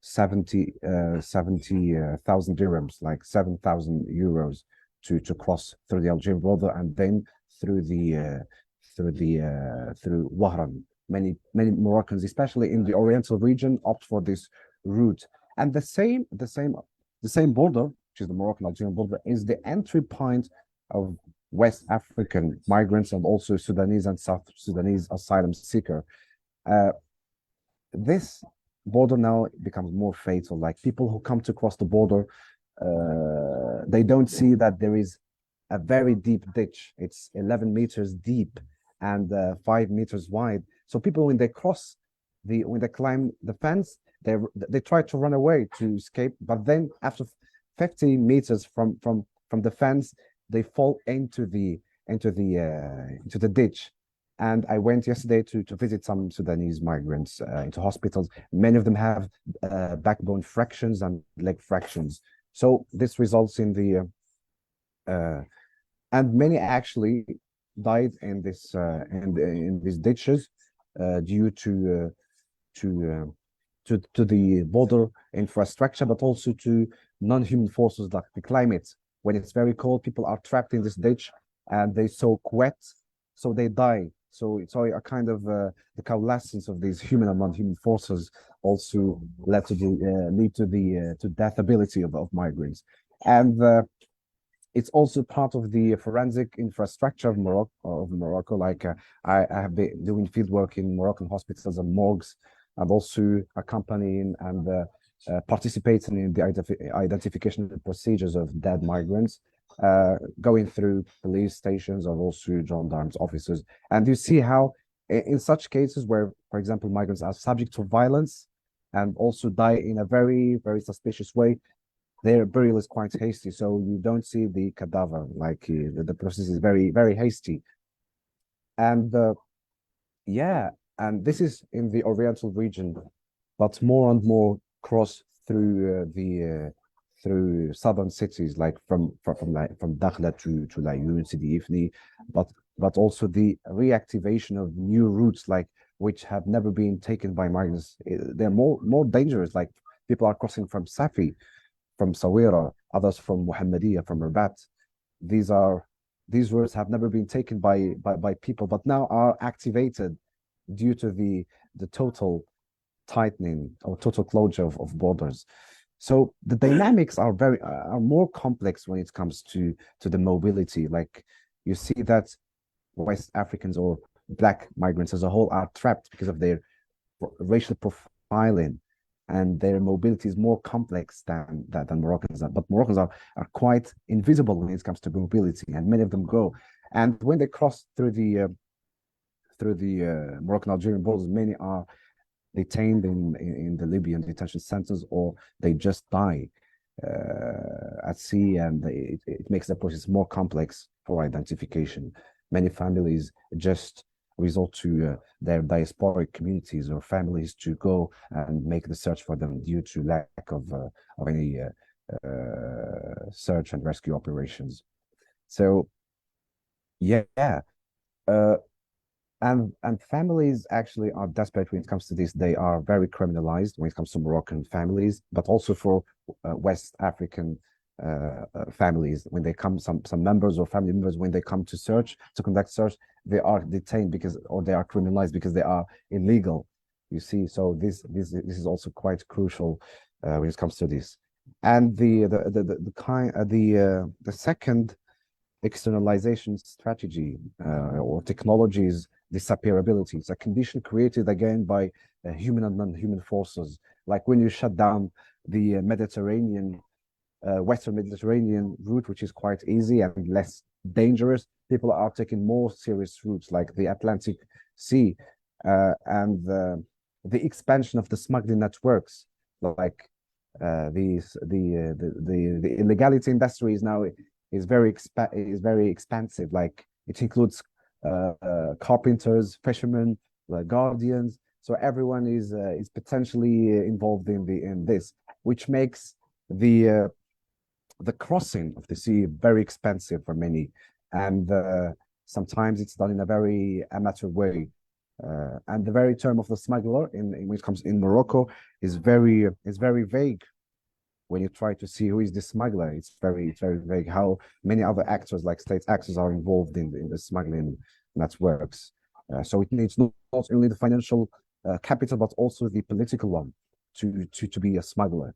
70,000 dirhams, like 7,000 euros, to cross through the Algerian border and then through Wahran. Many Moroccans, especially in the Oriental region, opt for this route. And the same border, which is the Moroccan-Algerian border, is the entry point of West African migrants and also Sudanese and South Sudanese asylum seeker. This border now becomes more fatal. Like people who come to cross the border, they don't see that there is a very deep ditch. It's 11 meters deep and 5 meters wide. So people, when they climb the fence, they try to run away to escape, but then after 50 meters from the fence, they fall into the ditch. And I went yesterday to visit some Sudanese migrants into hospitals. Many of them have backbone fractures and leg fractures. So this results in and many actually died in this in these ditches due to the border infrastructure, but also to non-human forces like the climate. When it's very cold, people are trapped in this ditch and they soak wet, so they die. So it's a kind of the coalescence of these human and non-human forces also lead to the deathability of migrants. And it's also part of the forensic infrastructure of Morocco. Like I have been doing field work in Moroccan hospitals and morgues, and also accompanying and participating in the identification procedures of dead migrants, going through police stations or also gendarmes officers. And you see how in such cases where, for example, migrants are subject to violence and also die in a very, very suspicious way, their burial is quite hasty. So you don't see the cadaver, like the process is very, very hasty. And and this is in the Oriental region, but more and more cross through through southern cities, like from Dakhla to Layun, Sidi Ifni, but also the reactivation of new routes, like which have never been taken by migrants. They're more dangerous. Like people are crossing from Safi, from Sawira, others from Muhammadiyah, from Rabat. These routes have never been taken by people, but now are activated due to the total tightening or total closure of borders. So the dynamics are more complex when it comes to the mobility. Like you see that West Africans or Black migrants as a whole are trapped because of their racial profiling, and their mobility is more complex than Moroccans are. But Moroccans are quite invisible when it comes to mobility, and many of them go. And when they cross through the Moroccan-Algerian borders, many are detained in the Libyan detention centers, or they just die at sea, and it makes the process more complex for identification. Many families just resort to their diasporic communities or families to go and make the search for them due to lack of any search and rescue operations. So and families actually are desperate when it comes to this. They are very criminalized when it comes to Moroccan families, but also for West African families. When they come, some members or family members, when they come to conduct search, they are detained or they are criminalized because they are illegal. You see, so this is also quite crucial when it comes to this. And the second externalization strategy or technology is disappearability. It's a condition created again by human and non-human forces. Like when you shut down the Mediterranean, Western Mediterranean route, which is quite easy and less dangerous, people are taking more serious routes like the Atlantic Sea, and the expansion of the smuggling networks, like the illegality industry is now is very expansive. Like it includes carpenters, fishermen, guardians. So everyone is potentially involved in this, which makes the crossing of the sea very expensive for many, and sometimes it's done in a very amateur way. And the very term of the smuggler when it comes in Morocco is very vague. When you try to see who is the smuggler, it's very vague. How many other actors, like state actors, are involved in the smuggling networks. So it needs not only the financial capital, but also the political one to be a smuggler.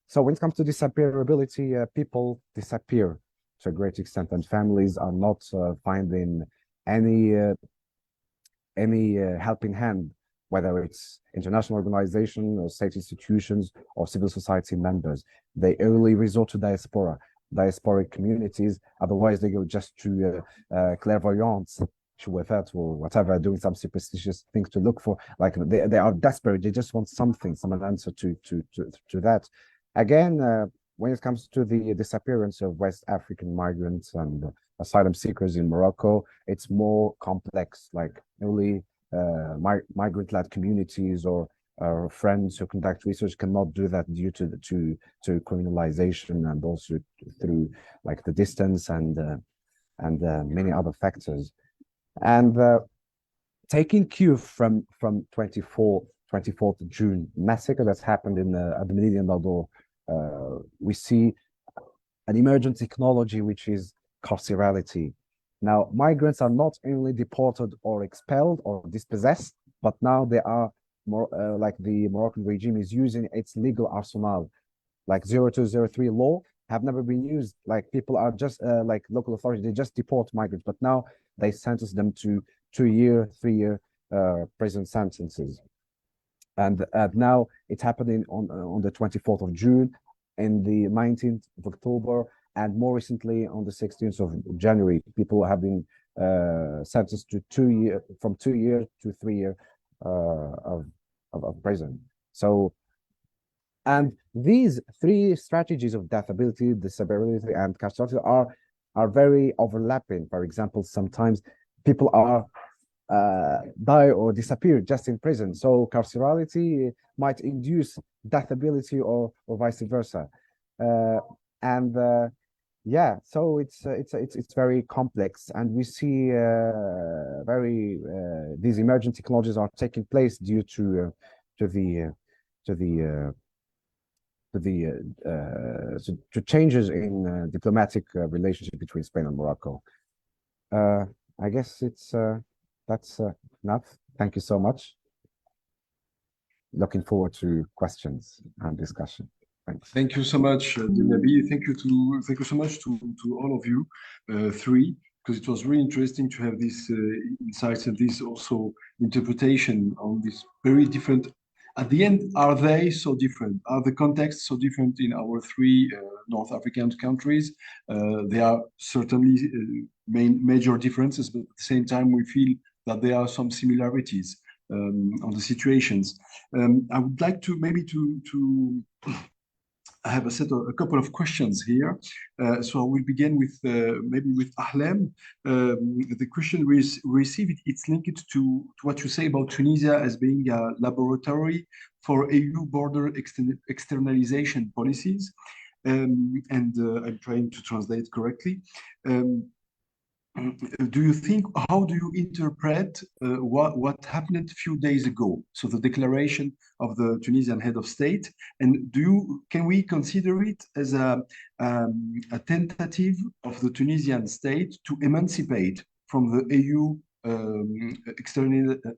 So when it comes to disappearability, people disappear to a great extent, and families are not finding any helping hand, whether it's international organization or state institutions or civil society members. They only resort to diasporic communities. Otherwise, they go just to clairvoyants, or whatever, doing some superstitious things to look for. Like they are desperate. They just want something, some answer to that. Again, when it comes to the disappearance of West African migrants and asylum seekers in Morocco, it's more complex. Like only migrant-led communities or friends who conduct research cannot do that due to criminalization, and also through like the distance and many other factors. And taking cue from 24th June massacre that's happened in Adnen Ghali, we see an emergent technology, which is carcerality. Now, migrants are not only deported or expelled or dispossessed, but now they are more like the Moroccan regime is using its legal arsenal, like 0203 law have never been used. Like people are just like local authorities, they just deport migrants, but now they sentence them to 2-year, 3-year prison sentences. And now it's happening on the 24th of June, and the 19th of October, and more recently on the 16th of January. People have been sentenced to 2 years to 3 years of prison. So, and these three strategies of deathability, disability, and carcerality are very overlapping. For example, sometimes people are die or disappear just in prison. So carcerality might induce deathability or vice versa. Yeah, so it's very complex, and we see these emergent technologies are taking place due to changes in diplomatic relationship between Spain and Morocco. I guess that's enough. Thank you so much. Looking forward to questions and discussion. Thanks. Thank you so much, Nabil. Thank you so much to all of you three, because it was really interesting to have these insights and this also interpretation on this very different. At the end, are they so different? Are the contexts so different in our three North African countries? There are certainly major differences, but at the same time, we feel that there are some similarities on the situations. I would like to maybe to I have a couple of questions here. So I will begin with maybe with Ahlam. The question we received, it's linked to what you say about Tunisia as being a laboratory for EU border externalization policies. And I'm trying to translate correctly. How do you interpret what happened a few days ago? So the declaration of the Tunisian head of state, and can we consider it as a tentative of the Tunisian state to emancipate from the EU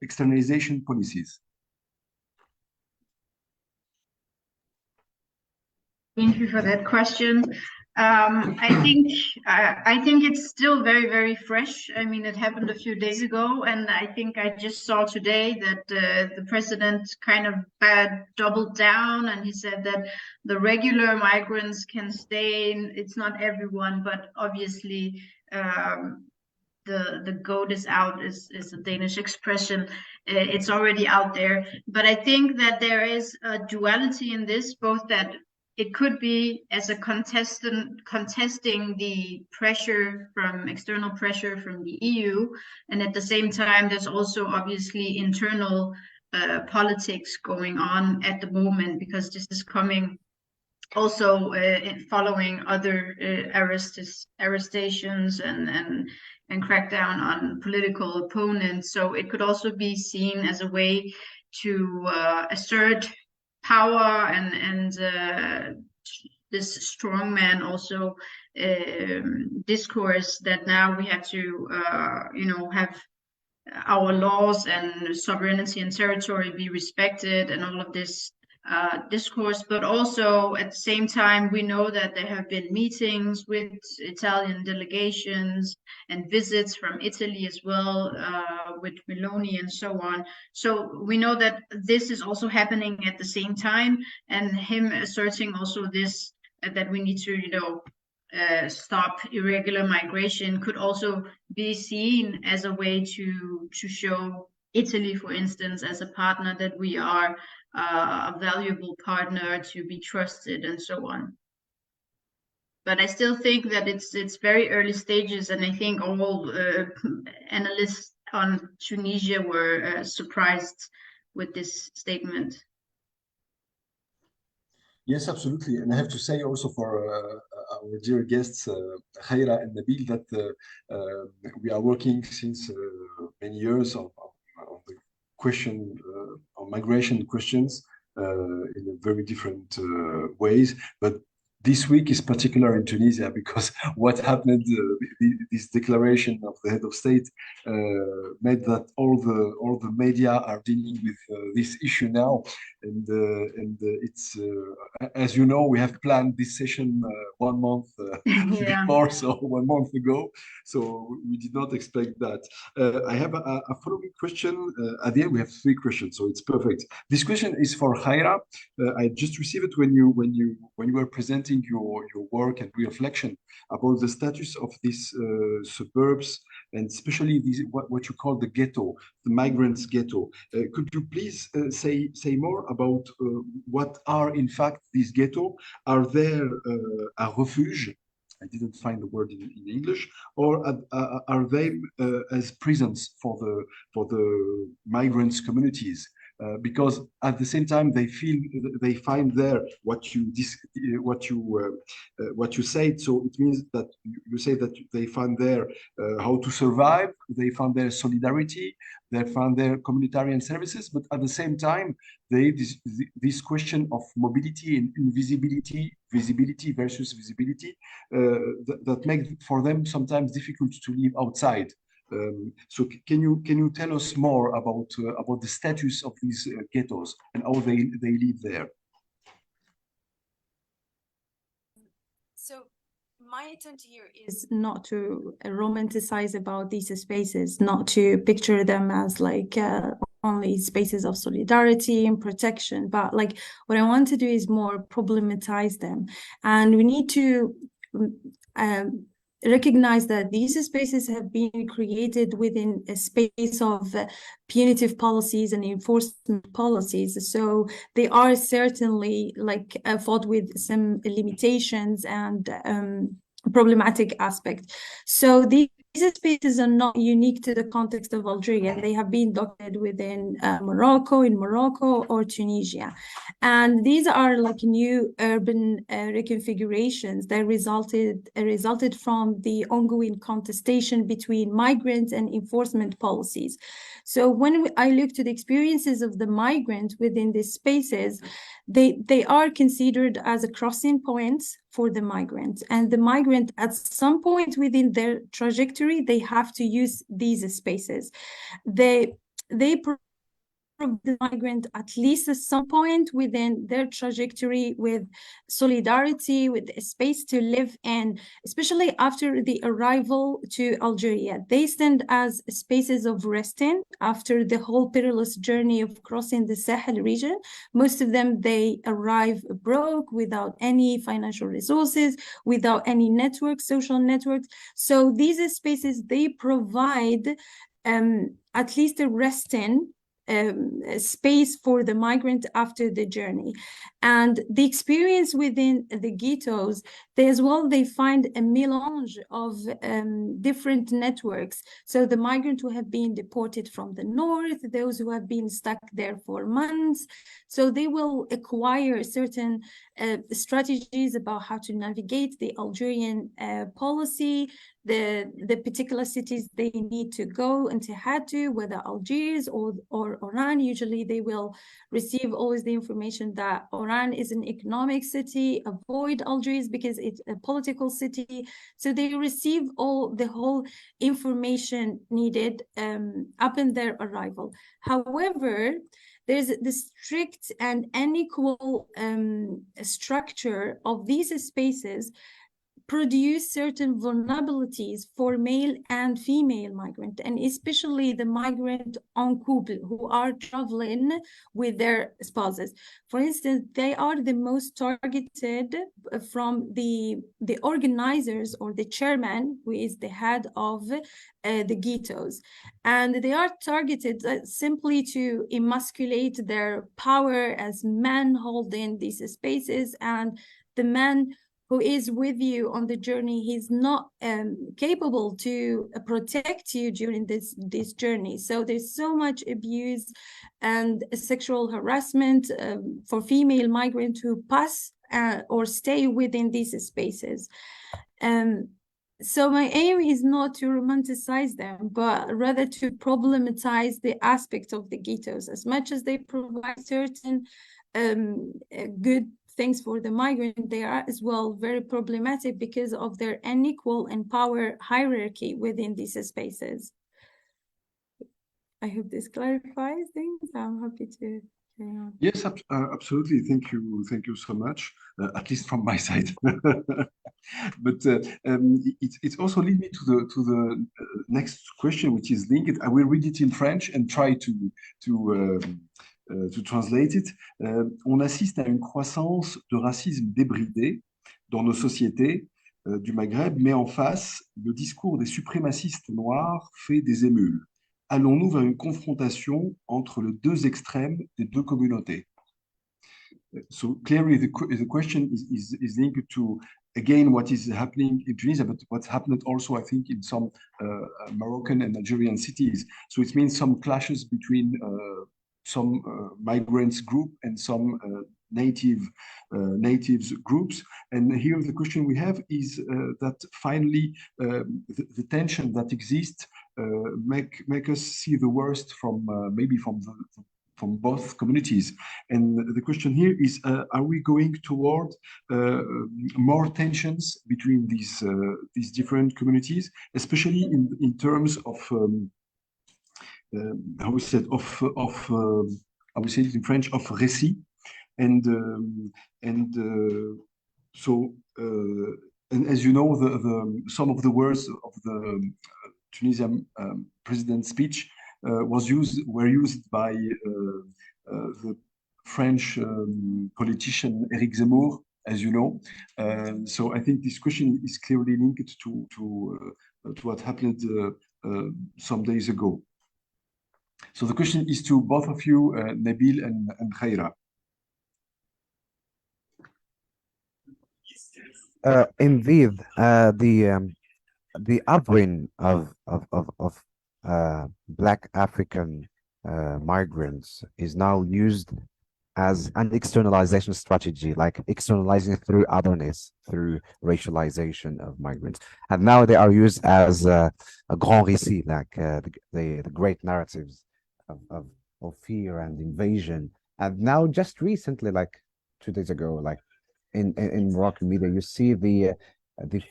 externalization policies? Thank you for that question. I think it's still very, very fresh. I mean, it happened a few days ago, and I think I just saw today that the president kind of doubled down, and he said that the regular migrants can stay. It's not everyone, but obviously the goat is out is a Danish expression. It's already out there. But I think that there is a duality in this, both that it could be as a contestant contesting the pressure from external pressure from the EU, and at the same time there's also obviously internal politics going on at the moment, because this is coming also following other arrestations and crackdown on political opponents. So it could also be seen as a way to assert power and this strongman also discourse that now we have to have our laws and sovereignty and territory be respected and all of this discourse. But also at the same time, we know that there have been meetings with Italian delegations and visits from Italy as well, with Meloni and so on. So we know that this is also happening at the same time, and him asserting also this, that we need to, stop irregular migration, could also be seen as a way to show Italy, for instance, as a partner, that we are a valuable partner to be trusted and so on. But I still think that it's very early stages, and I think all analysts on Tunisia were surprised with this statement. Yes, absolutely. And I have to say also for our dear guests, Kheira and Nabil, that we are working since many years on the question on migration questions in a very different ways. But this week is particular in Tunisia because what happened, this declaration of the head of state made that all the media are dealing with this issue now, and it's as you know, we have planned this session 1 month before, so 1 month ago, so we did not expect that. I have a following question. At the end, we have 3 questions, so it's perfect. This question is for Kheira. I just received it when you were presenting your work and reflection about the status of these suburbs, and especially these what you call the ghetto, the migrants ghetto. Could you please say more about what are in fact these ghetto? Are there a refuge? I didn't find the word in English. Or are they as prisons for the migrants communities? Because at the same time they find there what you said. So it means that you say that they find there how to survive, they found their solidarity, they found their communitarian services, but at the same time this question of mobility and invisibility, visibility versus visibility, that makes for them sometimes difficult to live outside. So can you tell us more about the status of these ghettos and how they live there? So my attempt here is not to romanticize about these spaces, not to picture them as like only spaces of solidarity and protection, but like what I want to do is more problematize them, and we need to recognize that these spaces have been created within a space of punitive policies and enforcement policies. So they are certainly like fought with some limitations and problematic aspects. So these spaces are not unique to the context of Algeria. They have been documented within Morocco or Tunisia. And these are like new urban reconfigurations that resulted from the ongoing contestation between migrants and enforcement policies. So when I look to the experiences of the migrant within these spaces, they are considered as a crossing points for the migrant, and the migrant at some point within their trajectory, they have to use these spaces. They the migrant at least at some point within their trajectory with solidarity, with a space to live in, especially after the arrival to Algeria. They stand as spaces of resting after the whole perilous journey of crossing the Sahel region. Most of them, they arrive broke, without any financial resources, without any networks, social networks. So these spaces, they provide at least a resting space for the migrant after the journey. And the experience within the ghettos, they find a melange of different networks. So the migrants who have been deported from the north, those who have been stuck there for months, so they will acquire certain strategies about how to navigate the Algerian policy, the particular cities they need to go and to head to, whether Algiers or Oran. Usually they will receive always the information that Oran is an economic city, avoid Algiers because it's a political city. So they receive the whole information needed upon their arrival. However, there's the strict and unequal structure of these spaces produce certain vulnerabilities for male and female migrant, and especially the migrant en couple who are traveling with their spouses. For instance, they are the most targeted from the organizers or the chairman, who is the head of the ghettos. And they are targeted simply to emasculate their power as men holding these spaces, and the man who is with you on the journey, he's not capable to protect you during this journey. So there's so much abuse and sexual harassment for female migrants who pass or stay within these spaces. So my aim is not to romanticize them, but rather to problematize the aspects of the ghettos. As much as they provide certain good things for the migrant, they are as well very problematic because of their unequal and power hierarchy within these spaces. I hope this clarifies things. I'm happy to carry on. Yes, absolutely. Thank you so much. At least from my side. But it also leads me to the next question, which is linked. I will read it in French and try to translate it. On assiste à une croissance de racisme débridé dans nos sociétés du Maghreb, mais en face, le discours des suprémacistes noirs fait des émules. Allons-nous vers une confrontation entre les deux extrêmes des deux communautés? So clearly the question is linked to, again, what is happening in Tunisia, but what's happened also, I think, in some Moroccan and Algerian cities. So it means some clashes between some migrants group and some natives groups. And here the question we have is that finally the tension that exists make us see the worst from maybe from both communities. And the question here is, are we going toward more tensions between these different communities, especially in terms of how we said I would say it in French, of récit, and as you know, some of the words of the Tunisian president's speech were used by the French politician Éric Zemmour, as you know. So I think this question is clearly linked to what happened some days ago. So the question is to both of you, Nabil and Kheira. Indeed, the upbringing of Black African migrants is now used as an externalization strategy, like externalizing through otherness, through racialization of migrants. And now they are used as a grand récit, like the great narratives of fear and invasion. And now just recently, like 2 days ago, like in Moroccan media, you see the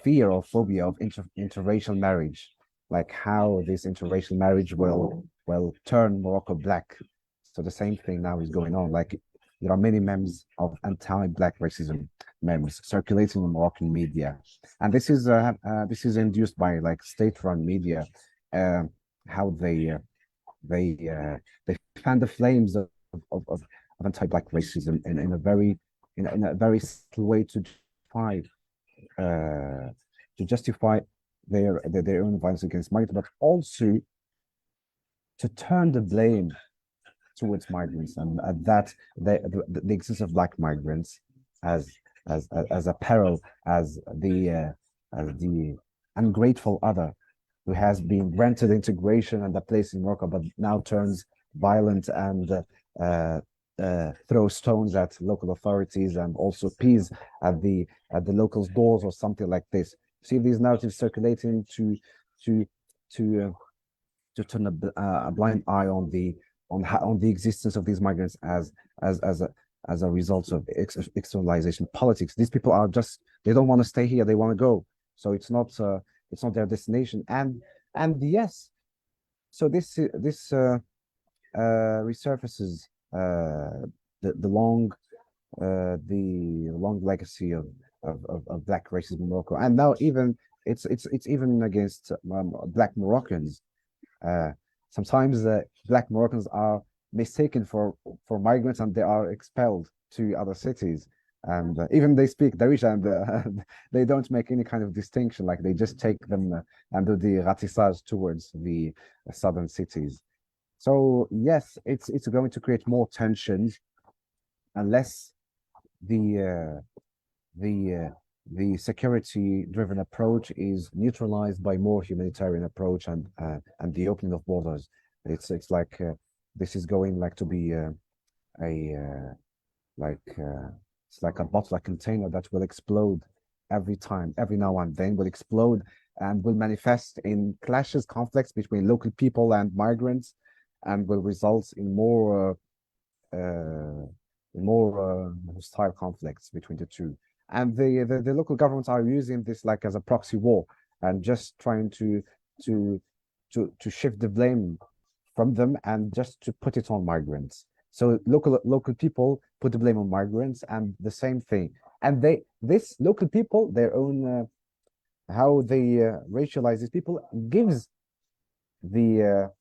fear or phobia of interracial marriage, like how this interracial marriage will turn Morocco black. So the same thing now is going on. Like there are many memes of anti-Black racism memes circulating in Moroccan media, and this is induced by like state-run media, how they fan the flames of anti-Black racism in a very subtle way to justify their own violence against migrants, but also to turn the blame towards migrants, and that the existence of Black migrants as a peril, as the ungrateful other who has been granted integration and a place in Morocco, but now turns violent and throw stones at local authorities and also peas at the locals' doors or something like this. See these narratives circulating to turn a blind eye on the existence of these migrants as a result of externalization politics. These people are just, they don't want to stay here, they want to go. So it's not their destination. And yes, so this resurfaces the long legacy of Black racism in Morocco, and now even it's even against Black Moroccans. Sometimes Black Moroccans are mistaken for migrants, and they are expelled to other cities. And even they speak Darija, and they don't make any kind of distinction. Like they just take them and do the ratissage towards the southern cities. So yes, it's going to create more tensions unless the security-driven approach is neutralized by more humanitarian approach and the opening of borders. It's like this is going like to be it's like a bottle, a container that will explode every now and then will explode and will manifest in clashes, conflicts between local people and migrants, and will result in more hostile conflicts between the two. And the local governments are using this like as a proxy war and just trying to shift the blame from them and just to put it on migrants. So local people put the blame on migrants, and the same thing. And this local people, their own how they racialize these people gives the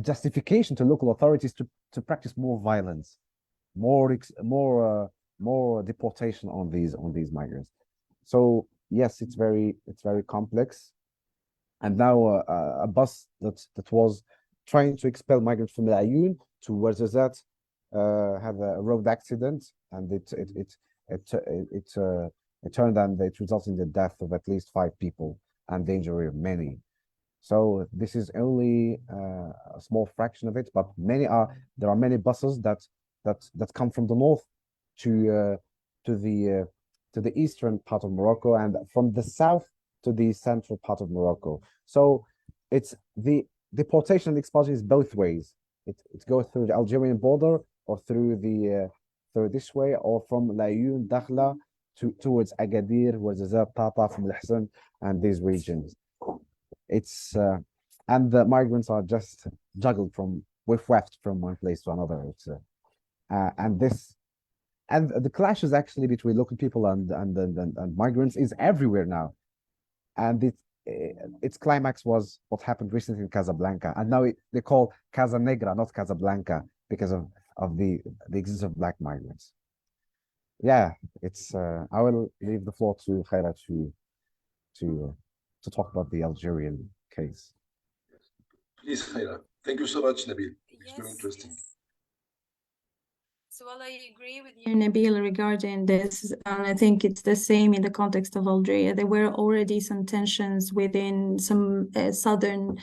justification to local authorities to practice more violence, more deportation on these migrants. So yes, it's very complex. And now a bus that was trying to expel migrants from Al Ayoun to Ouarzazate had a road accident, and it turned and it resulted in the death of at least 5 people and the injury of many. So this is only a small fraction of it, but there are many buses that come from the north to the eastern part of Morocco, and from the south to the central part of Morocco. So it's the deportation and expulsion is both ways. It goes through the Algerian border or through this way, or from Al Ayoun, Dakhla towards Agadir, Ouarzazate, Tata, from Al Hassan, and these regions. It's and the migrants are just juggled weft from one place to another. It's and the clashes actually between local people and migrants is everywhere now, and its climax was what happened recently in Casablanca, and now they call Casa Negra, not Casablanca, because of the existence of Black migrants. Yeah, it's I will leave the floor to Kheira to talk about the Algerian case. Please, Kheira. Thank you so much, Nabil. It's very interesting. So well, I agree with you, Nabil, regarding this, and I think it's the same in the context of Algeria. There were already some tensions within some southern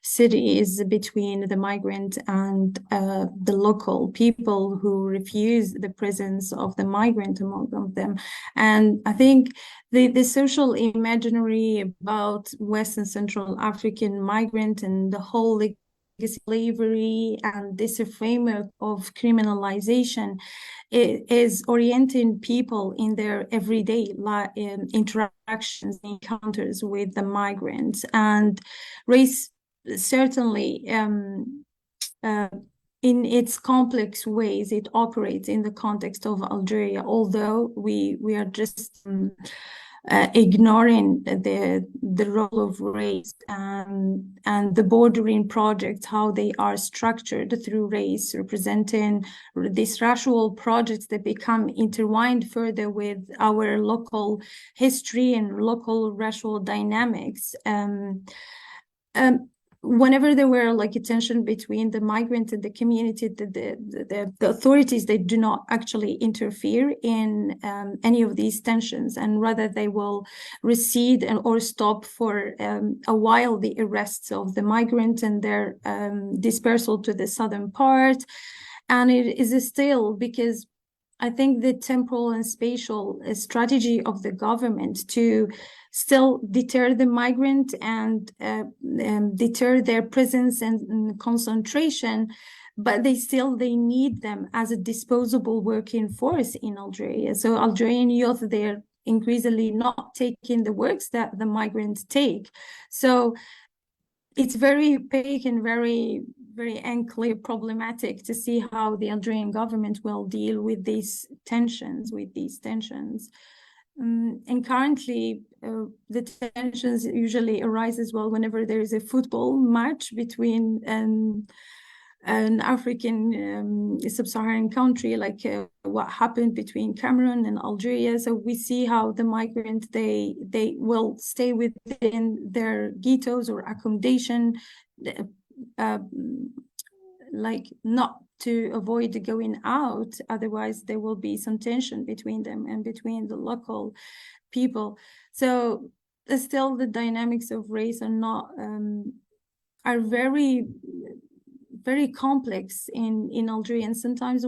cities between the migrant and the local people who refuse the presence of the migrant among them. And I think the social imaginary about West and Central African migrant and the whole slavery and this framework of criminalization is orienting people in their everyday interactions, encounters with the migrants. And race certainly in its complex ways it operates in the context of Algeria, although we are just ignoring the role of race and the bordering projects, how they are structured through race, representing these racial projects that become intertwined further with our local history and local racial dynamics. whenever there were like a tension between the migrant and the community, the authorities, they do not actually interfere in any of these tensions, and rather they will recede or stop for a while the arrests of the migrant and their dispersal to the southern part. And it is still because I think the temporal and spatial strategy of the government to still deter the migrant and deter their presence and concentration, but they need them as a disposable working force in Algeria. So Algerian youth, they're increasingly not taking the works that the migrants take. So it's very opaque and very, very unclear, problematic to see how the Algerian government will deal with these tensions, and currently, the tensions usually arise as well whenever there is a football match between an African sub-Saharan country, like what happened between Cameroon and Algeria. So we see how the migrants, they will stay within their ghettos or accommodation, like not to avoid going out, otherwise there will be some tension between them and between the local people. So still the dynamics of race are very, very complex in Algeria, and sometimes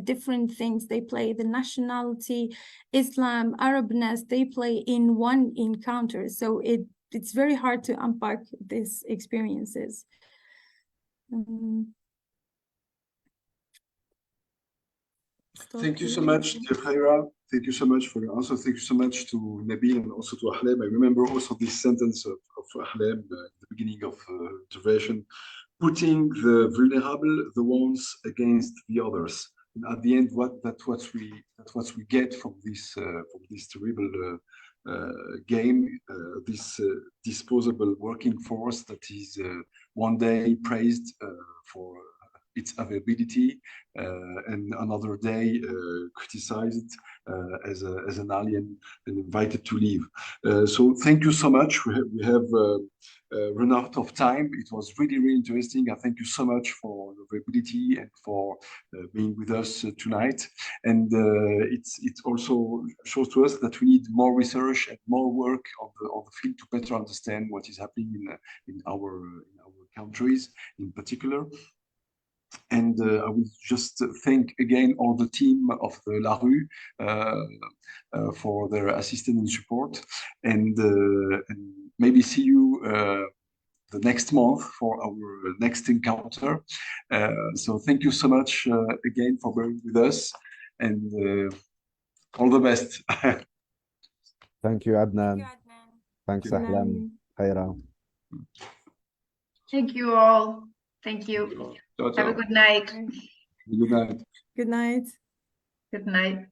different things they play, the nationality, Islam, Arabness, they play in one encounter. So it's very hard to unpack these experiences. Thank you so much, dear Kheira. Thank you so much for your answer. Thank you so much to Nabil and also to Ahlam. I remember also this sentence of Ahlam at the beginning of intervention, putting the vulnerable, the ones against the others. And at the end, that's what we get from this terrible game, this disposable working force that is one day praised for its availability, and another day criticized as an alien and invited to leave. So thank you so much. We have run out of time. It was really, really interesting. I thank you so much for your availability and for being with us tonight. And it also shows to us that we need more research and more work on the field to better understand what is happening in our countries in particular. And I will just thank again all the team of the La Rue for their assistance and support, and maybe see you the next month for our next encounter. So thank you so much again for being with us, and all the best. Thank you, Adnan. Thanks, Ahlam. Kheira. Thank you all. Thank you. Ciao, ciao. Have a good night. Good night. Good night. Good night.